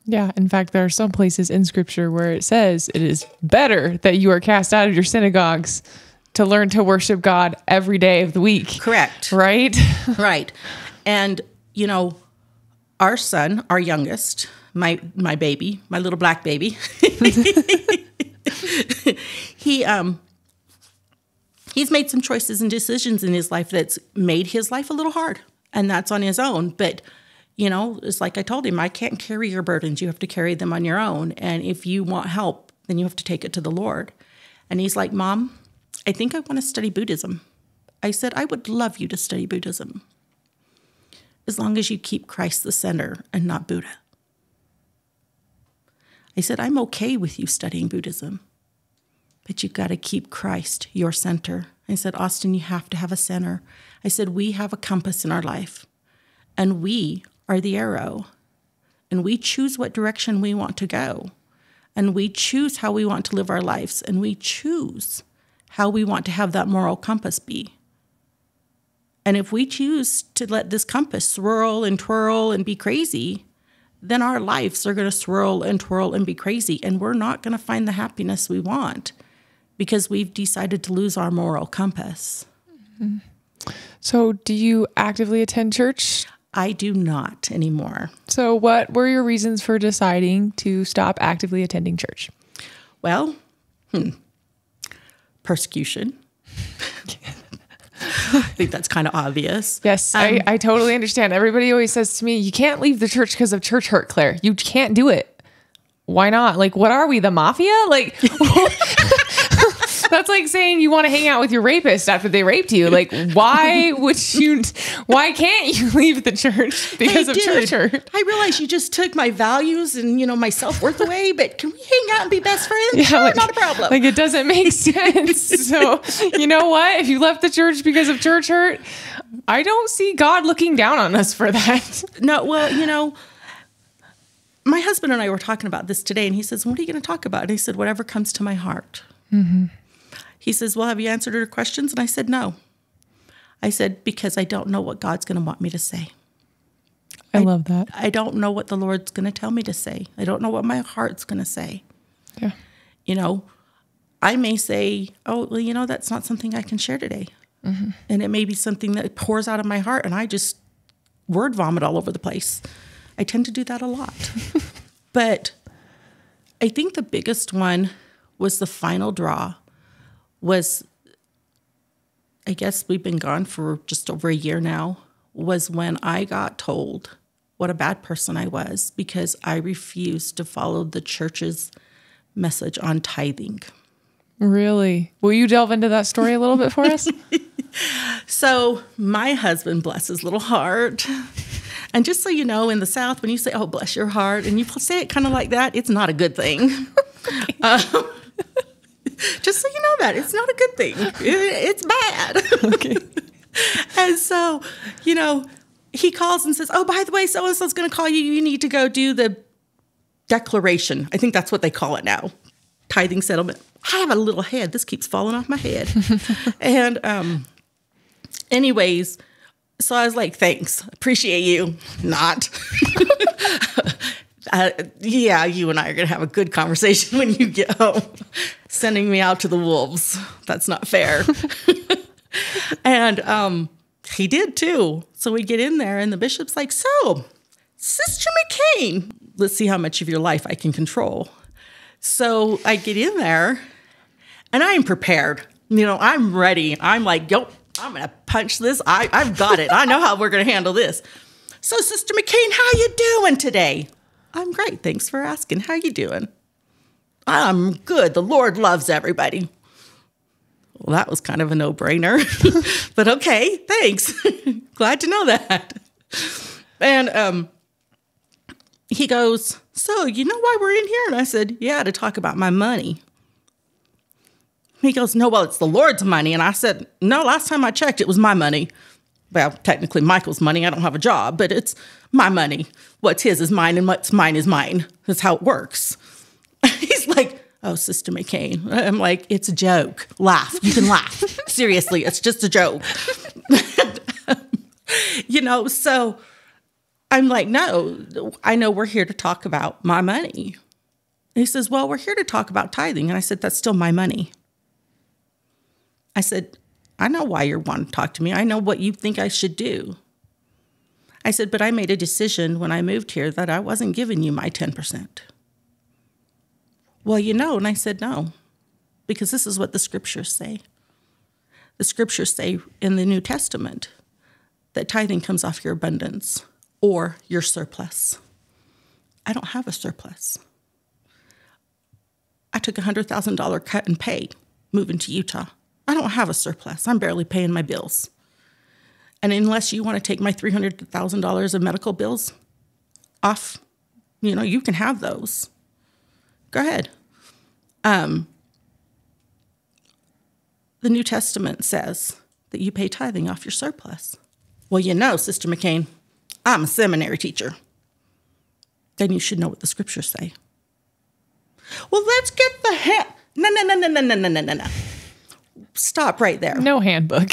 Yeah. In fact, there are some places in scripture where it says it is better that you are cast out of your synagogues to learn to worship God every day of the week. Correct. Right? Right. And, you know, our son, our youngest, my baby, my little black baby, he's made some choices and decisions in his life that's made his life a little hard. And that's on his own. But you know, it's like I told him, I can't carry your burdens. You have to carry them on your own. And if you want help, then you have to take it to the Lord. And he's like, Mom, I think I want to study Buddhism. I said, I would love you to study Buddhism, as long as you keep Christ the center and not Buddha. I said, I'm okay with you studying Buddhism, but you've got to keep Christ your center. I said, Austin, you have to have a center. I said, we have a compass in our life, and we are the arrow, and we choose what direction we want to go, and we choose how we want to live our lives, and we choose how we want to have that moral compass be. And if we choose to let this compass swirl and twirl and be crazy, then our lives are going to swirl and twirl and be crazy, and we're not going to find the happiness we want because we've decided to lose our moral compass. Mm-hmm. So do you actively attend church? I do not anymore. So what were your reasons for deciding to stop actively attending church? Well, persecution. I think that's kind of obvious. Yes, I totally understand. Everybody always says to me, you can't leave the church because of church hurt, Claire. You can't do it. Why not? Like, what are we, the mafia? Like, that's like saying you want to hang out with your rapist after they raped you. Like, why can't you leave the church because of church hurt? I realize you just took my values and, you know, my self-worth away, but can we hang out and be best friends? Yeah, sure, like, not a problem. Like, it doesn't make sense. So, you know what? If you left the church because of church hurt, I don't see God looking down on us for that. No, well, you know, my husband and I were talking about this today, and he says, what are you going to talk about? And he said, whatever comes to my heart. Mm-hmm. He says, well, have you answered your questions? And I said, no. I said, because I don't know what God's going to want me to say. I love that. I don't know what the Lord's going to tell me to say. I don't know what my heart's going to say. Yeah. You know, I may say, oh, well, you know, that's not something I can share today. Mm-hmm. And it may be something that pours out of my heart, and I just word vomit all over the place. I tend to do that a lot. But I think the biggest one was the final draw was, I guess we've been gone for just over a year now, was when I got told what a bad person I was because I refused to follow the church's message on tithing. Really? Will you delve into that story a little bit for us? So my husband, bless his little heart, and just so you know, in the South, when you say, oh, bless your heart, and you say it kind of like that, it's not a good thing. Just so you know that, it's not a good thing. It's bad. Okay. And so, you know, he calls and says, oh, by the way, so-and-so's going to call you. You need to go do the declaration. I think that's what they call it now. Tithing settlement. I have a little head. This keeps falling off my head. And anyways, so I was like, thanks. Appreciate you. Not. Yeah, you and I are going to have a good conversation when you get home. Sending me out to the wolves. That's not fair. And he did too. So we get in there and the bishop's like, so, Sister McCain, let's see how much of your life I can control. So I get in there and I am prepared. You know, I'm ready. I'm like, yo, I'm going to punch this. I've got it. I know how we're going to handle this. So, Sister McCain, how you doing today? I'm great. Thanks for asking. How you doing? I'm good. The Lord loves everybody. Well, that was kind of a no-brainer. But okay, thanks. Glad to know that. And he goes, so you know why we're in here? And I said, yeah, to talk about my money. He goes, no, well, it's the Lord's money. And I said, no, last time I checked, it was my money. Well, technically Michael's money. I don't have a job, but it's my money. What's his is mine, and what's mine is mine. That's how it works. He's like, oh, Sister McCain. I'm like, it's a joke. Laugh. You can laugh. Seriously, it's just a joke. You know, so I'm like, no, I know we're here to talk about my money. And he says, well, we're here to talk about tithing. And I said, that's still my money. I said, I know why you want to talk to me. I know what you think I should do. I said, but I made a decision when I moved here that I wasn't giving you my 10%. Well, you know, and I said, no, because this is what the scriptures say. The scriptures say in the New Testament that tithing comes off your abundance or your surplus. I don't have a surplus. I took a $100,000 cut in pay moving to Utah. I don't have a surplus. I'm barely paying my bills. And unless you want to take my $300,000 of medical bills off, you know, you can have those. Go ahead. The New Testament says that you pay tithing off your surplus. Well, you know, Sister McCain, I'm a seminary teacher. Then you should know what the scriptures say. Well, let's get the No. Stop right there. No handbook.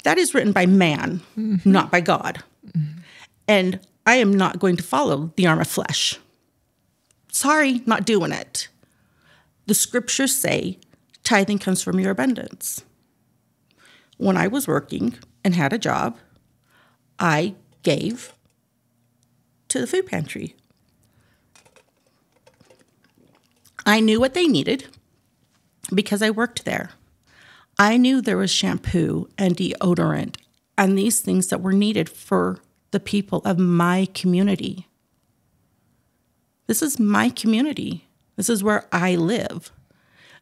That is written by man, not by God. Mm-hmm. And I am not going to follow the arm of flesh. Sorry, not doing it. The scriptures say tithing comes from your abundance. When I was working and had a job, I gave to the food pantry. I knew what they needed because I worked there. I knew there was shampoo and deodorant and these things that were needed for the people of my community. This is my community. This is where I live.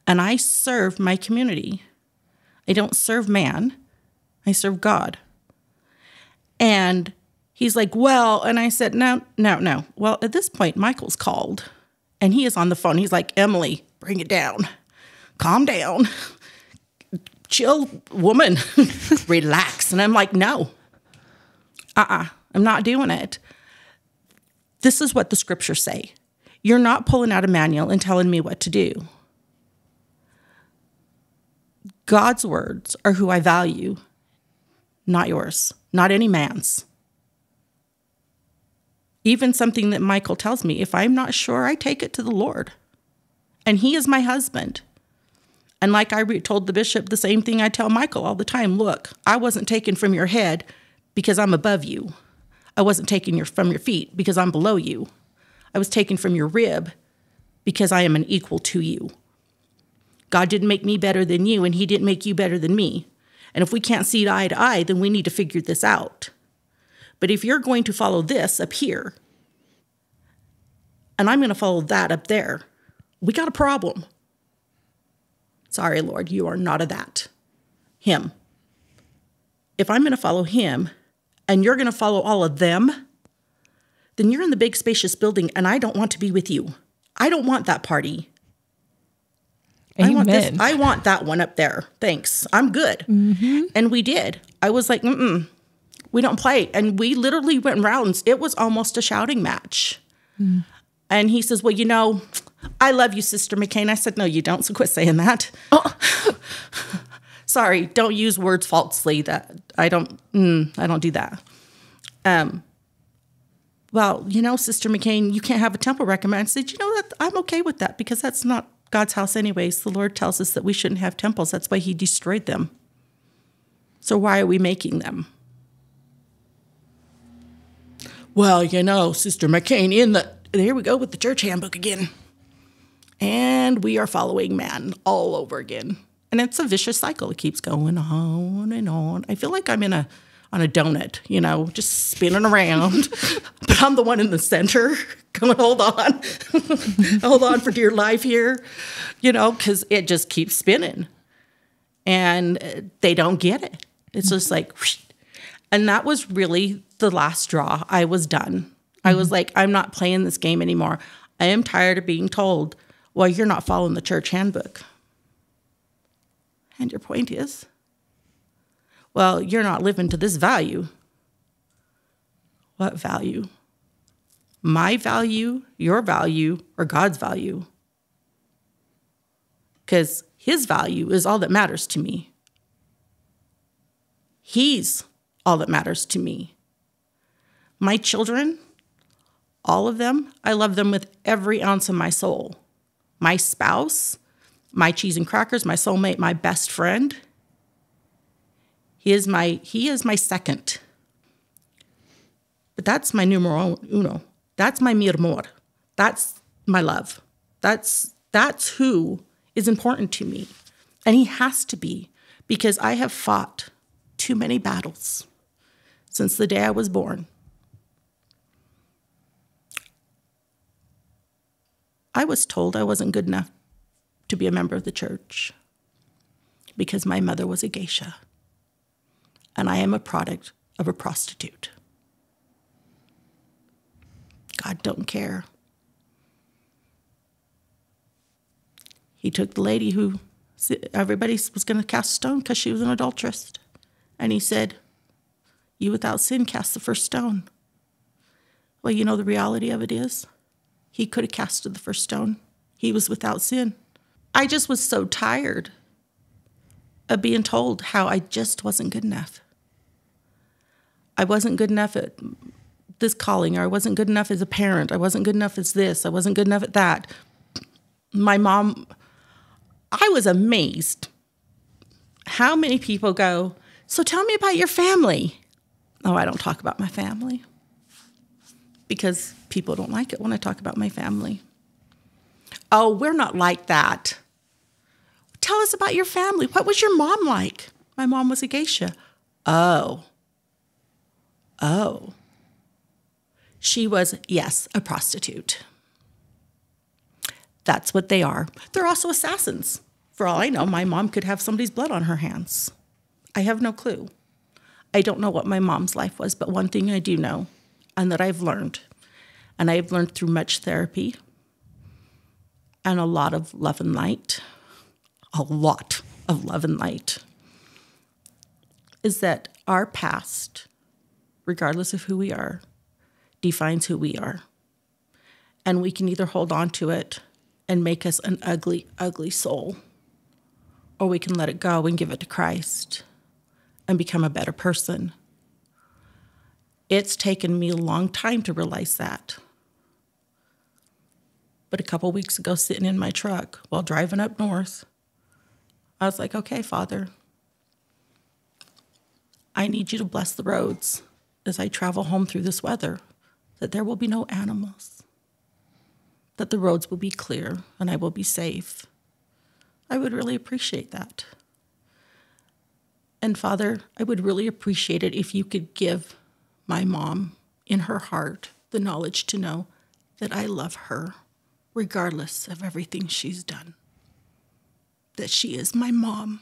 And I serve my community. I don't serve man. I serve God. And he's like, well, and I said, no. Well, at this point, Michael's called. And he is on the phone. He's like, Emily, bring it down. Calm down. Chill, woman. Relax. And I'm like, no. I'm not doing it. This is what the scriptures say. You're not pulling out a manual and telling me what to do. God's words are who I value, not yours, not any man's. Even something that Michael tells me, if I'm not sure, I take it to the Lord. And he is my husband. And like I told the bishop, the same thing I tell Michael all the time. Look, I wasn't taken from your head because I'm above you. I wasn't taken from your feet because I'm below you. I was taken from your rib because I am an equal to you. God didn't make me better than you, and he didn't make you better than me. And if we can't see eye to eye, then we need to figure this out. But if you're going to follow this up here, and I'm going to follow that up there, we got a problem. Sorry, Lord, you are not a that. Him. If I'm going to follow him, and you're going to follow all of them, then you're in the big spacious building, and I don't want to be with you. I don't want that party. Amen. I want that one up there. Thanks. I'm good. Mm-hmm. And we did. I was like, we don't play. And we literally went rounds. It was almost a shouting match. Mm. And he says, well, I love you, Sister McCain. I said, no, you don't. So quit saying that. Oh. Sorry, don't use words falsely. That I don't do that. Well, Sister McCain, you can't have a temple recommend. I said, that I'm okay with that because that's not God's house anyways. The Lord tells us that we shouldn't have temples. That's why he destroyed them. So why are we making them? Well, Sister McCain, here we go with the church handbook again. And we are following man all over again. And it's a vicious cycle. It keeps going on and on. I feel like I'm on a donut, just spinning around. But I'm the one in the center going, hold on. Hold on for dear life here, because it just keeps spinning. And they don't get it. It's just like, whoosh. And that was really the last straw. I was done. I was like, I'm not playing this game anymore. I am tired of being told, well, you're not following the church handbook. And your point is, well, you're not living to this value. What value? My value, your value, or God's value? Because his value is all that matters to me. He's all that matters to me. My children, all of them, I love them with every ounce of my soul. My spouse, my cheese and crackers, my soulmate, my best friend. He is my second. But that's my numero uno. That's my mi amor. That's my love. That's who is important to me. And he has to be, because I have fought too many battles since the day I was born. I was told I wasn't good enough to be a member of the church because my mother was a geisha and I am a product of a prostitute. God don't care. He took the lady who everybody was going to cast a stone because she was an adulteress. And he said, you without sin cast the first stone. Well, the reality of it is, he could have casted the first stone. He was without sin. I just was so tired of being told how I just wasn't good enough. I wasn't good enough at this calling, or I wasn't good enough as a parent. I wasn't good enough as this. I wasn't good enough at that. My mom, I was amazed how many people go, so tell me about your family. Oh, I don't talk about my family because people don't like it when I talk about my family. Oh, we're not like that. Tell us about your family. What was your mom like? My mom was a geisha. Oh. She was, yes, a prostitute. That's what they are. They're also assassins. For all I know, my mom could have somebody's blood on her hands. I have no clue. I don't know what my mom's life was, but one thing I do know, and that I've learned, and I've learned through much therapy and a lot of love and light, is that our past, regardless of who we are, defines who we are. And we can either hold on to it and make us an ugly, ugly soul, or we can let it go and give it to Christ and become a better person. It's taken me a long time to realize that. But a couple weeks ago, sitting in my truck while driving up north, I was like, okay, Father, I need you to bless the roads as I travel home through this weather, that there will be no animals, that the roads will be clear and I will be safe. I would really appreciate that. And Father, I would really appreciate it if you could give my mom in her heart the knowledge to know that I love her regardless of everything she's done. That she is my mom.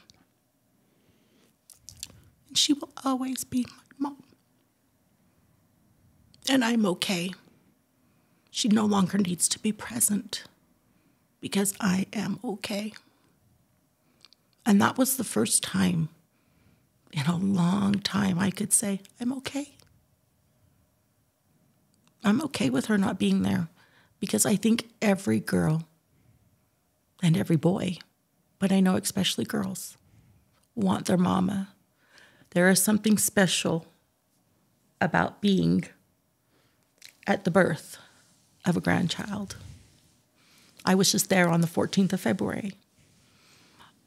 And she will always be my mom. And I'm okay. She no longer needs to be present because I am okay. And that was the first time in a long time I could say, I'm okay. I'm okay with her not being there because I think every girl and every boy, but I know especially girls, want their mama. There is something special about being at the birth of a grandchild. I was just there on the 14th of February,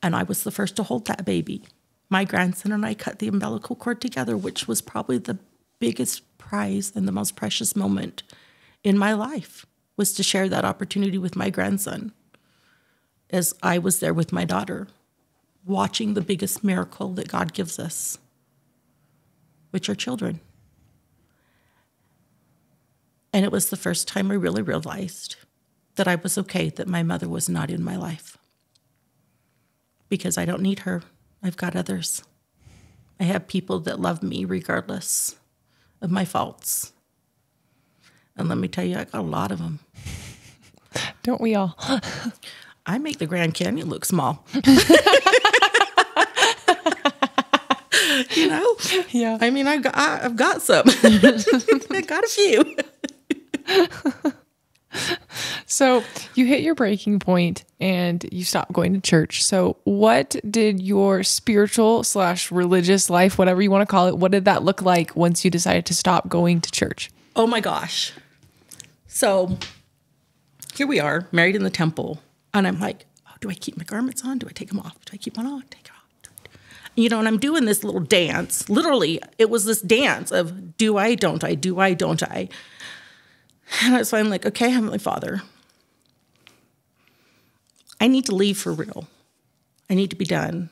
and I was the first to hold that baby. My grandson and I cut the umbilical cord together, which was probably the biggest prize and the most precious moment in my life, was to share that opportunity with my grandson as I was there with my daughter, watching the biggest miracle that God gives us, which are children. And it was the first time I really realized that I was okay that my mother was not in my life. Because I don't need her. I've got others. I have people that love me regardless of my faults. And let me tell you, I got a lot of them. Don't we all? I make the Grand Canyon look small. You know? Yeah. I mean, I've got some. I got a few. So you hit your breaking point and you stopped going to church. So what did your spiritual / religious life, whatever you want to call it, what did that look like once you decided to stop going to church? Oh my gosh. So here we are, married in the temple. And I'm like, oh, do I keep my garments on? Do I take them off? Do I keep one on? Take it off. You know, and I'm doing this little dance. Literally, it was this dance of do I, don't I, do I, don't I. And so I'm like, okay, Heavenly Father, I need to leave for real. I need to be done.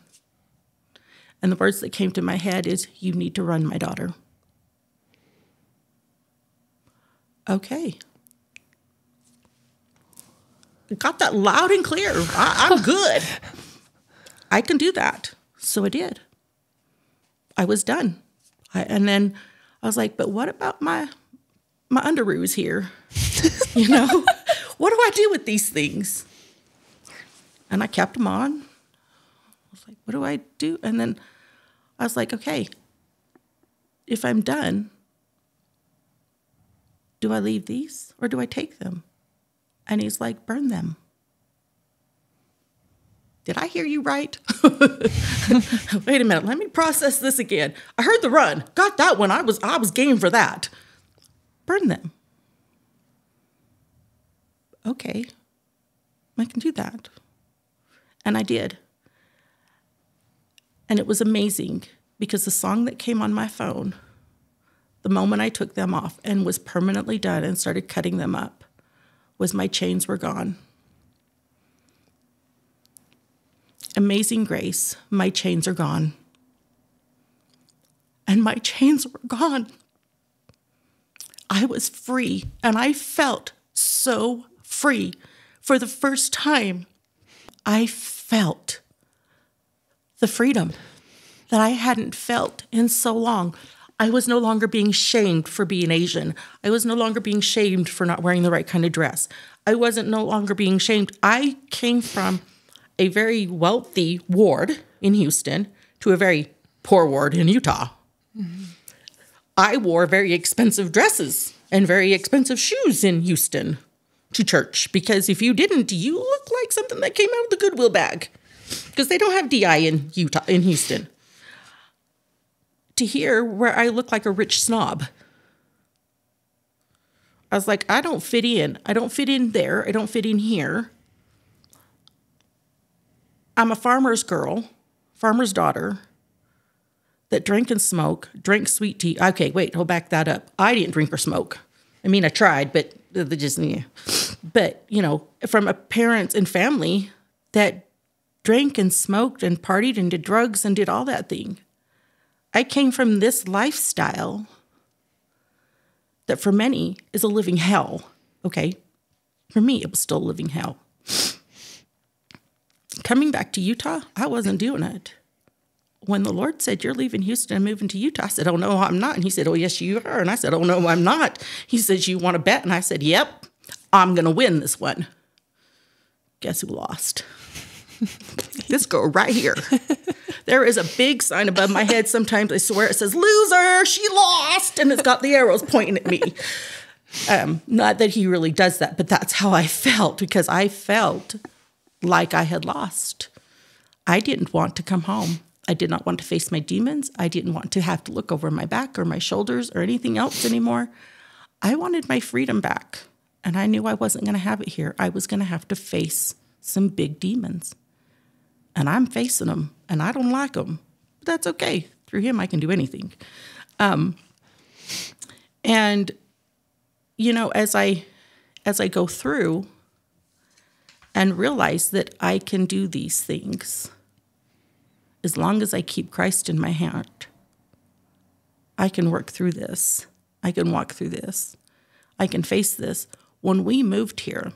And the words that came to my head is, you need to run my daughter. Okay. Got that loud and clear. I'm good. I can do that. So I did. I was done. And then I was like, but what about my underoos here? You know, what do I do with these things? And I kept them on. I was like, what do I do? And then I was like, okay, if I'm done, do I leave these or do I take them? And he's like, burn them. Did I hear you right? Wait a minute. Let me process this again. I heard the run. Got that one. I was game for that. Burn them. Okay. I can do that. And I did. And it was amazing because the song that came on my phone, the moment I took them off and was permanently done and started cutting them up, was My Chains Were Gone. Amazing grace, my chains are gone. And my chains were gone. I was free, and I felt so free. For the first time, I felt the freedom that I hadn't felt in so long. I was no longer being shamed for being Asian. I was no longer being shamed for not wearing the right kind of dress. I wasn't no longer being shamed. I came from a very wealthy ward in Houston to a very poor ward in Utah. Mm-hmm. I wore very expensive dresses and very expensive shoes in Houston to church because if you didn't, you look like something that came out of the Goodwill bag because they don't have DI in Houston. To here, where I look like a rich snob. I was like, I don't fit in. I don't fit in there. I don't fit in here. I'm a farmer's girl, farmer's daughter, that drank and drank sweet tea. Okay, wait, hold back that up. I didn't drink or smoke. I mean, I tried, but they just, yeah. But, you know, from a parents and family that drank and smoked and partied and did drugs and did all that thing. I came from this lifestyle that for many is a living hell, okay? For me, it was still a living hell. Coming back to Utah, I wasn't doing it. When the Lord said, you're leaving Houston and moving to Utah, I said, oh, no, I'm not. And he said, oh, yes, you are. And I said, oh, no, I'm not. He says, you want to bet? And I said, yep, I'm going to win this one. Guess who lost? This girl right here. There is a big sign above my head. Sometimes I swear it says, loser, she lost. And it's got the arrows pointing at me. Not that he really does that, but that's how I felt, because I felt like I had lost. I didn't want to come home. I did not want to face my demons. I didn't want to have to look over my back or my shoulders or anything else anymore. I wanted my freedom back, and I knew I wasn't going to have it here. I was going to have to face some big demons, and I'm facing them, and I don't like them. But that's okay. Through him, I can do anything. And you know, as I go through and realize that I can do these things, as long as I keep Christ in my heart, I can work through this. I can walk through this. I can face this. When we moved here,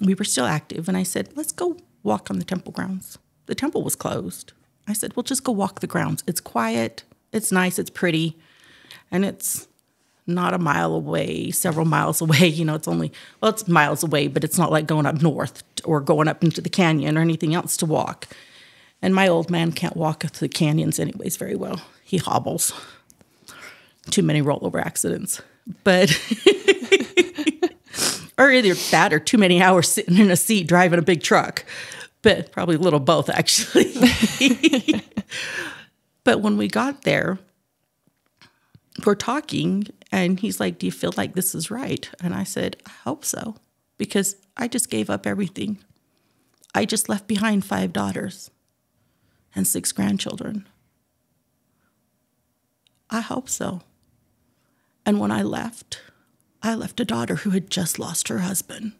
we were still active, and I said, let's go walk on the temple grounds. The temple was closed. I said, well, just go walk the grounds. It's quiet, it's nice, it's pretty, and it's not a mile away, several miles away. You know, it's only, well, it's miles away, but it's not like going up north or going up into the canyon or anything else to walk. And my old man can't walk up the canyons anyways very well. He hobbles. Too many rollover accidents. But, or either that or too many hours sitting in a seat driving a big truck. But probably a little both, actually. But when we got there, we're talking, and he's like, do you feel like this is right? And I said, I hope so, because I just gave up everything. I just left behind 5 daughters and 6 grandchildren. I hope so. And when I left a daughter who had just lost her husband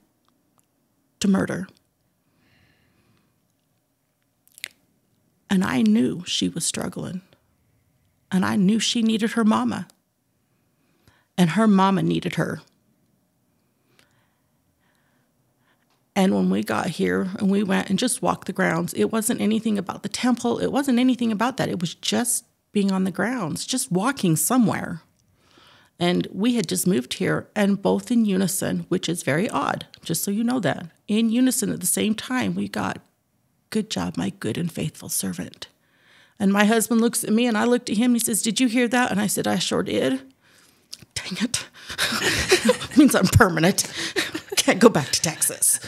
to murder. And I knew she was struggling. And I knew she needed her mama. And her mama needed her. And when we got here and we went and just walked the grounds, it wasn't anything about the temple. It wasn't anything about that. It was just being on the grounds, just walking somewhere. And we had just moved here, and both in unison, which is very odd, just so you know that. In unison at the same time, we got, good job, my good and faithful servant. And my husband looks at me, and I looked at him. He says, did you hear that? And I said, I sure did. Dang it. It means I'm permanent. Can't go back to Texas.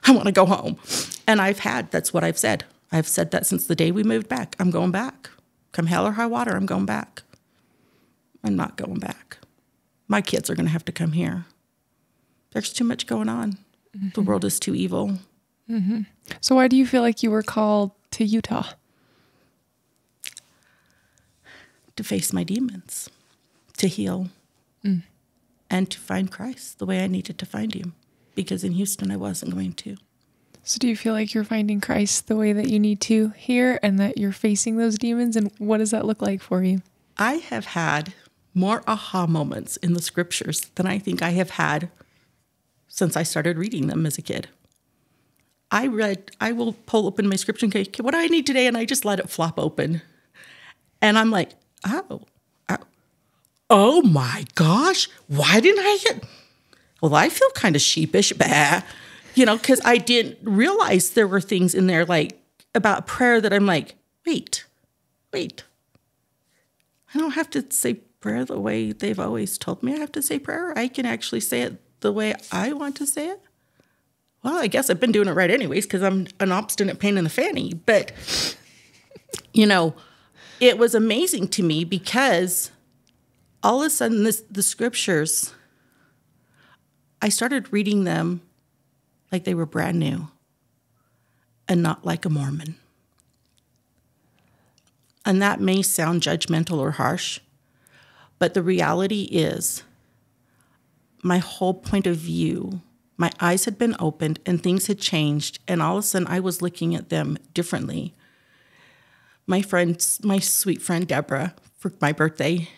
I want to go home. And that's what I've said. I've said that since the day we moved back. I'm going back. Come hell or high water, I'm going back. I'm not going back. My kids are going to have to come here. There's too much going on. Mm-hmm. The world is too evil. Mm-hmm. So why do you feel like you were called to Utah? To face my demons, to heal, and to find Christ the way I needed to find him. Because in Houston, I wasn't going to. So do you feel like you're finding Christ the way that you need to here, and that you're facing those demons? And what does that look like for you? I have had more aha moments in the scriptures than I think I have had since I started reading them as a kid. I will pull open my scripture and go, okay, what do I need today? And I just let it flop open. And I'm like, oh my gosh, why didn't I get, well, I feel kind of sheepish, because I didn't realize there were things in there like about prayer that I'm like, wait. I don't have to say prayer the way they've always told me I have to say prayer. I can actually say it the way I want to say it. Well, I guess I've been doing it right anyways because I'm an obstinate pain in the fanny. But, it was amazing to me because all of a sudden the scriptures, I started reading them like they were brand new and not like a Mormon. And that may sound judgmental or harsh, but the reality is my whole point of view My eyes had been opened and things had changed. And all of a sudden I was looking at them differently. My sweet friend Deborah, for my birthday,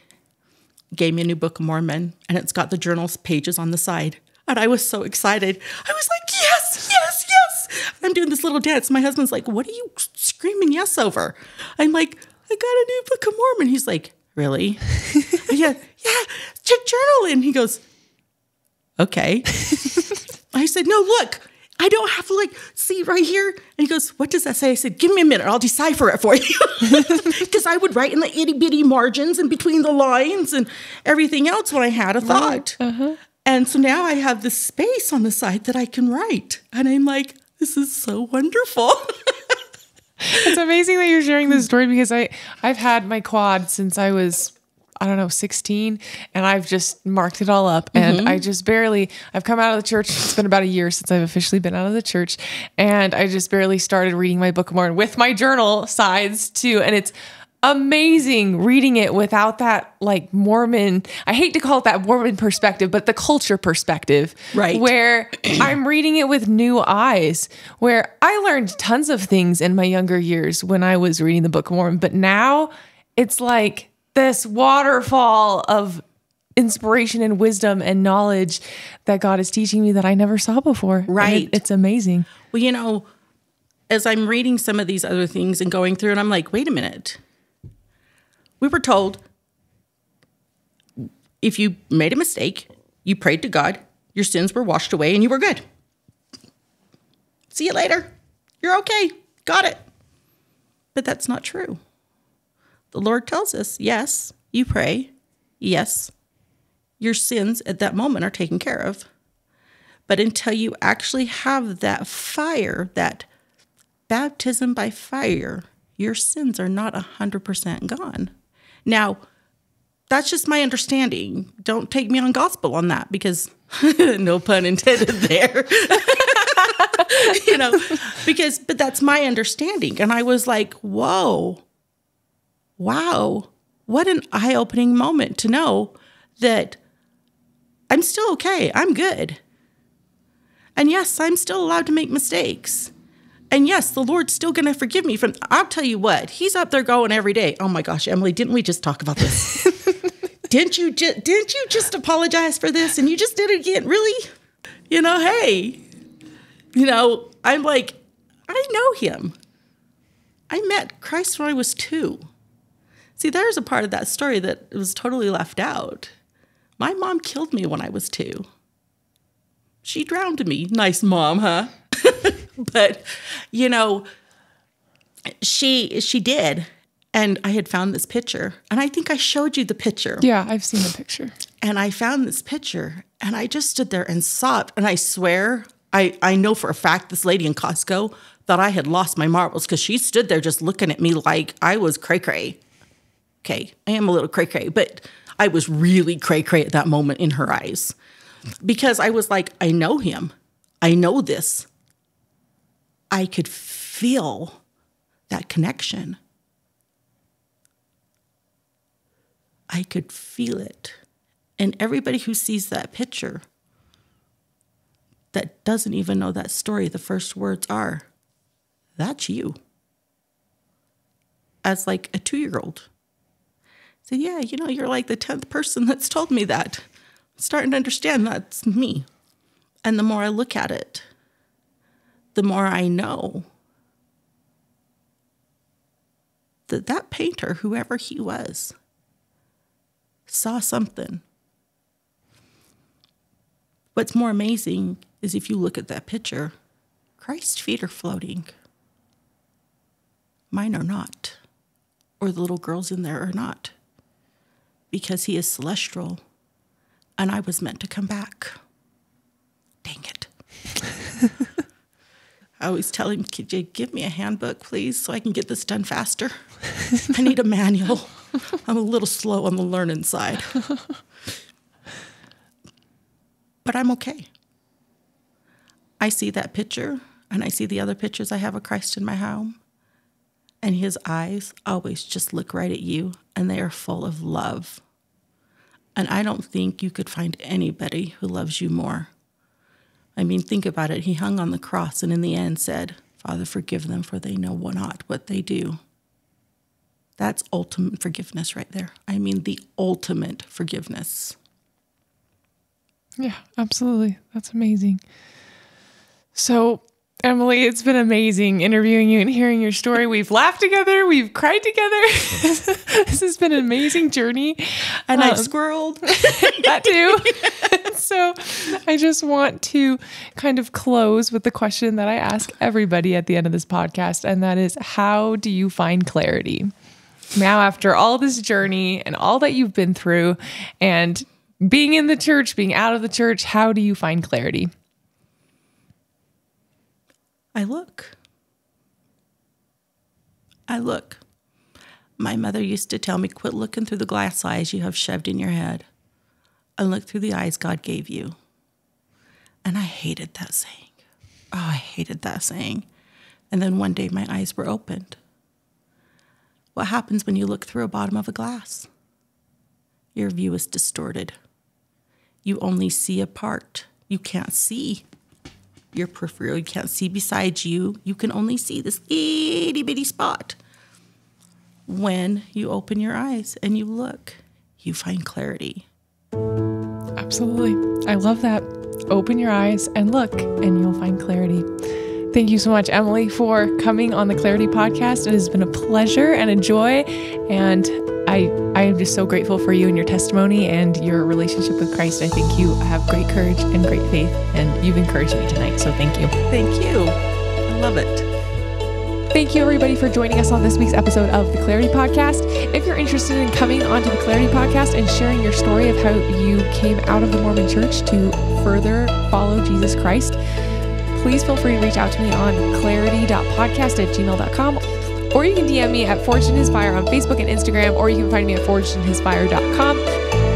gave me a new Book of Mormon, and it's got the journal's pages on the side. And I was so excited. I was like, yes, yes, yes. I'm doing this little dance. My husband's like, what are you screaming yes over? I'm like, I got a new Book of Mormon. He's like, really? yeah, journal. And he goes, okay. I said, no, look, I don't have to see right here. And he goes, what does that say? I said, give me a minute. I'll decipher it for you. Because I would write in the itty bitty margins and between the lines and everything else when I had a thought. Right. Uh-huh. And so now I have this space on the side that I can write. And I'm like, this is so wonderful. It's amazing that you're sharing this story because I've had my quad since I was, 16, and I've just marked it all up. And I just I've come out of the church. It's been about a year since I've officially been out of the church. And I just barely started reading my Book of Mormon with my journal sides too. And it's amazing reading it without that Mormon, I hate to call it that Mormon perspective, but the culture perspective, right? Where I'm reading it with new eyes, where I learned tons of things in my younger years when I was reading the Book of Mormon, but now it's like this waterfall of inspiration and wisdom and knowledge that God is teaching me that I never saw before. Right. It's amazing. Well, as I'm reading some of these other things and going through, and I'm like, wait a minute. We were told if you made a mistake, you prayed to God, your sins were washed away, and you were good. See you later. You're okay. Got it. But that's not true. The Lord tells us, yes, you pray. Yes, your sins at that moment are taken care of. But until you actually have that fire, that baptism by fire, your sins are not 100% gone. Now, that's just my understanding. Don't take me on gospel on that because no pun intended there. But that's my understanding. And I was like, whoa, wow, what an eye-opening moment to know that I'm still okay. I'm good. And yes, I'm still allowed to make mistakes. And yes, the Lord's still going to forgive me I'll tell you what, he's up there going every day. Oh my gosh, Emily, didn't we just talk about this? Didn't you just apologize for this? And you just did it again. Really? Hey, I'm like, I know him. I met Christ when I was 2. See, there's a part of that story that was totally left out. My mom killed me when I was 2. She drowned me. Nice mom, huh? But, she did. And I had found this picture. And I think I showed you the picture. Yeah, I've seen the picture. And I found this picture. And I just stood there and sobbed. And I swear, I know for a fact this lady in Costco thought I had lost my marbles because she stood there just looking at me like I was cray-cray. Okay, I am a little cray-cray. But I was really cray-cray at that moment in her eyes. Because I was like, I know him. I know this. I could feel that connection. I could feel it. And everybody who sees that picture that doesn't even know that story, the first words are, that's you. As like a 2-year-old. So yeah, you're like the 10th person that's told me that. I'm starting to understand that's me. And the more I look at it, the more I know that painter, whoever he was, saw something. What's more amazing is if you look at that picture, Christ's feet are floating. Mine are not. Or the little girls in there are not. Because he is celestial. And I was meant to come back. Dang it. I always tell him, could you give me a handbook, please, so I can get this done faster? I need a manual. I'm a little slow on the learning side. But I'm okay. I see that picture, and I see the other pictures I have of Christ in my home, and his eyes always just look right at you, and they are full of love. And I don't think you could find anybody who loves you more. I mean, think about it. He hung on the cross and in the end said, Father, forgive them, for they know not what they do. That's ultimate forgiveness right there. I mean, the ultimate forgiveness. Yeah, absolutely. That's amazing. So, Emily, it's been amazing interviewing you and hearing your story. We've laughed together. We've cried together. This has been an amazing journey. And I've squirreled. That too. So I just want to kind of close with the question that I ask everybody at the end of this podcast. And that is, how do you find clarity? Now, after all this journey and all that you've been through and being in the church, being out of the church, how do you find clarity? I look. My mother used to tell me, quit looking through the glass eyes you have shoved in your head and look through the eyes God gave you. And I hated that saying. Oh, I hated that saying. And then one day my eyes were opened. What happens when you look through a bottom of a glass? Your view is distorted. You only see a part. You can't see your peripheral. You can't see beside you. You can only see this itty bitty spot. When you open your eyes and you look, you find clarity. Absolutely. I love that. Open your eyes and look, and you'll find clarity. Thank you so much, Emily, for coming on the Clarity Podcast. It has been a pleasure and a joy. And I am just so grateful for you and your testimony and your relationship with Christ. I think you have great courage and great faith, and you've encouraged me tonight. So thank you. Thank you. I love it. Thank you, everybody, for joining us on this week's episode of the Clarity Podcast. If you're interested in coming onto the Clarity Podcast and sharing your story of how you came out of the Mormon Church to further follow Jesus Christ, please feel free to reach out to me on clarity.podcast@gmail.com, or you can DM me at Forged in His Fire on Facebook and Instagram, or you can find me at forgedinhisfire.com.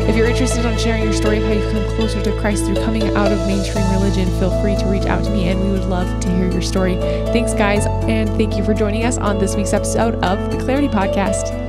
If you're interested in sharing your story of how you've come closer to Christ through coming out of mainstream religion, feel free to reach out to me, and we would love to hear your story. Thanks, guys, and thank you for joining us on this week's episode of the Clarity Podcast.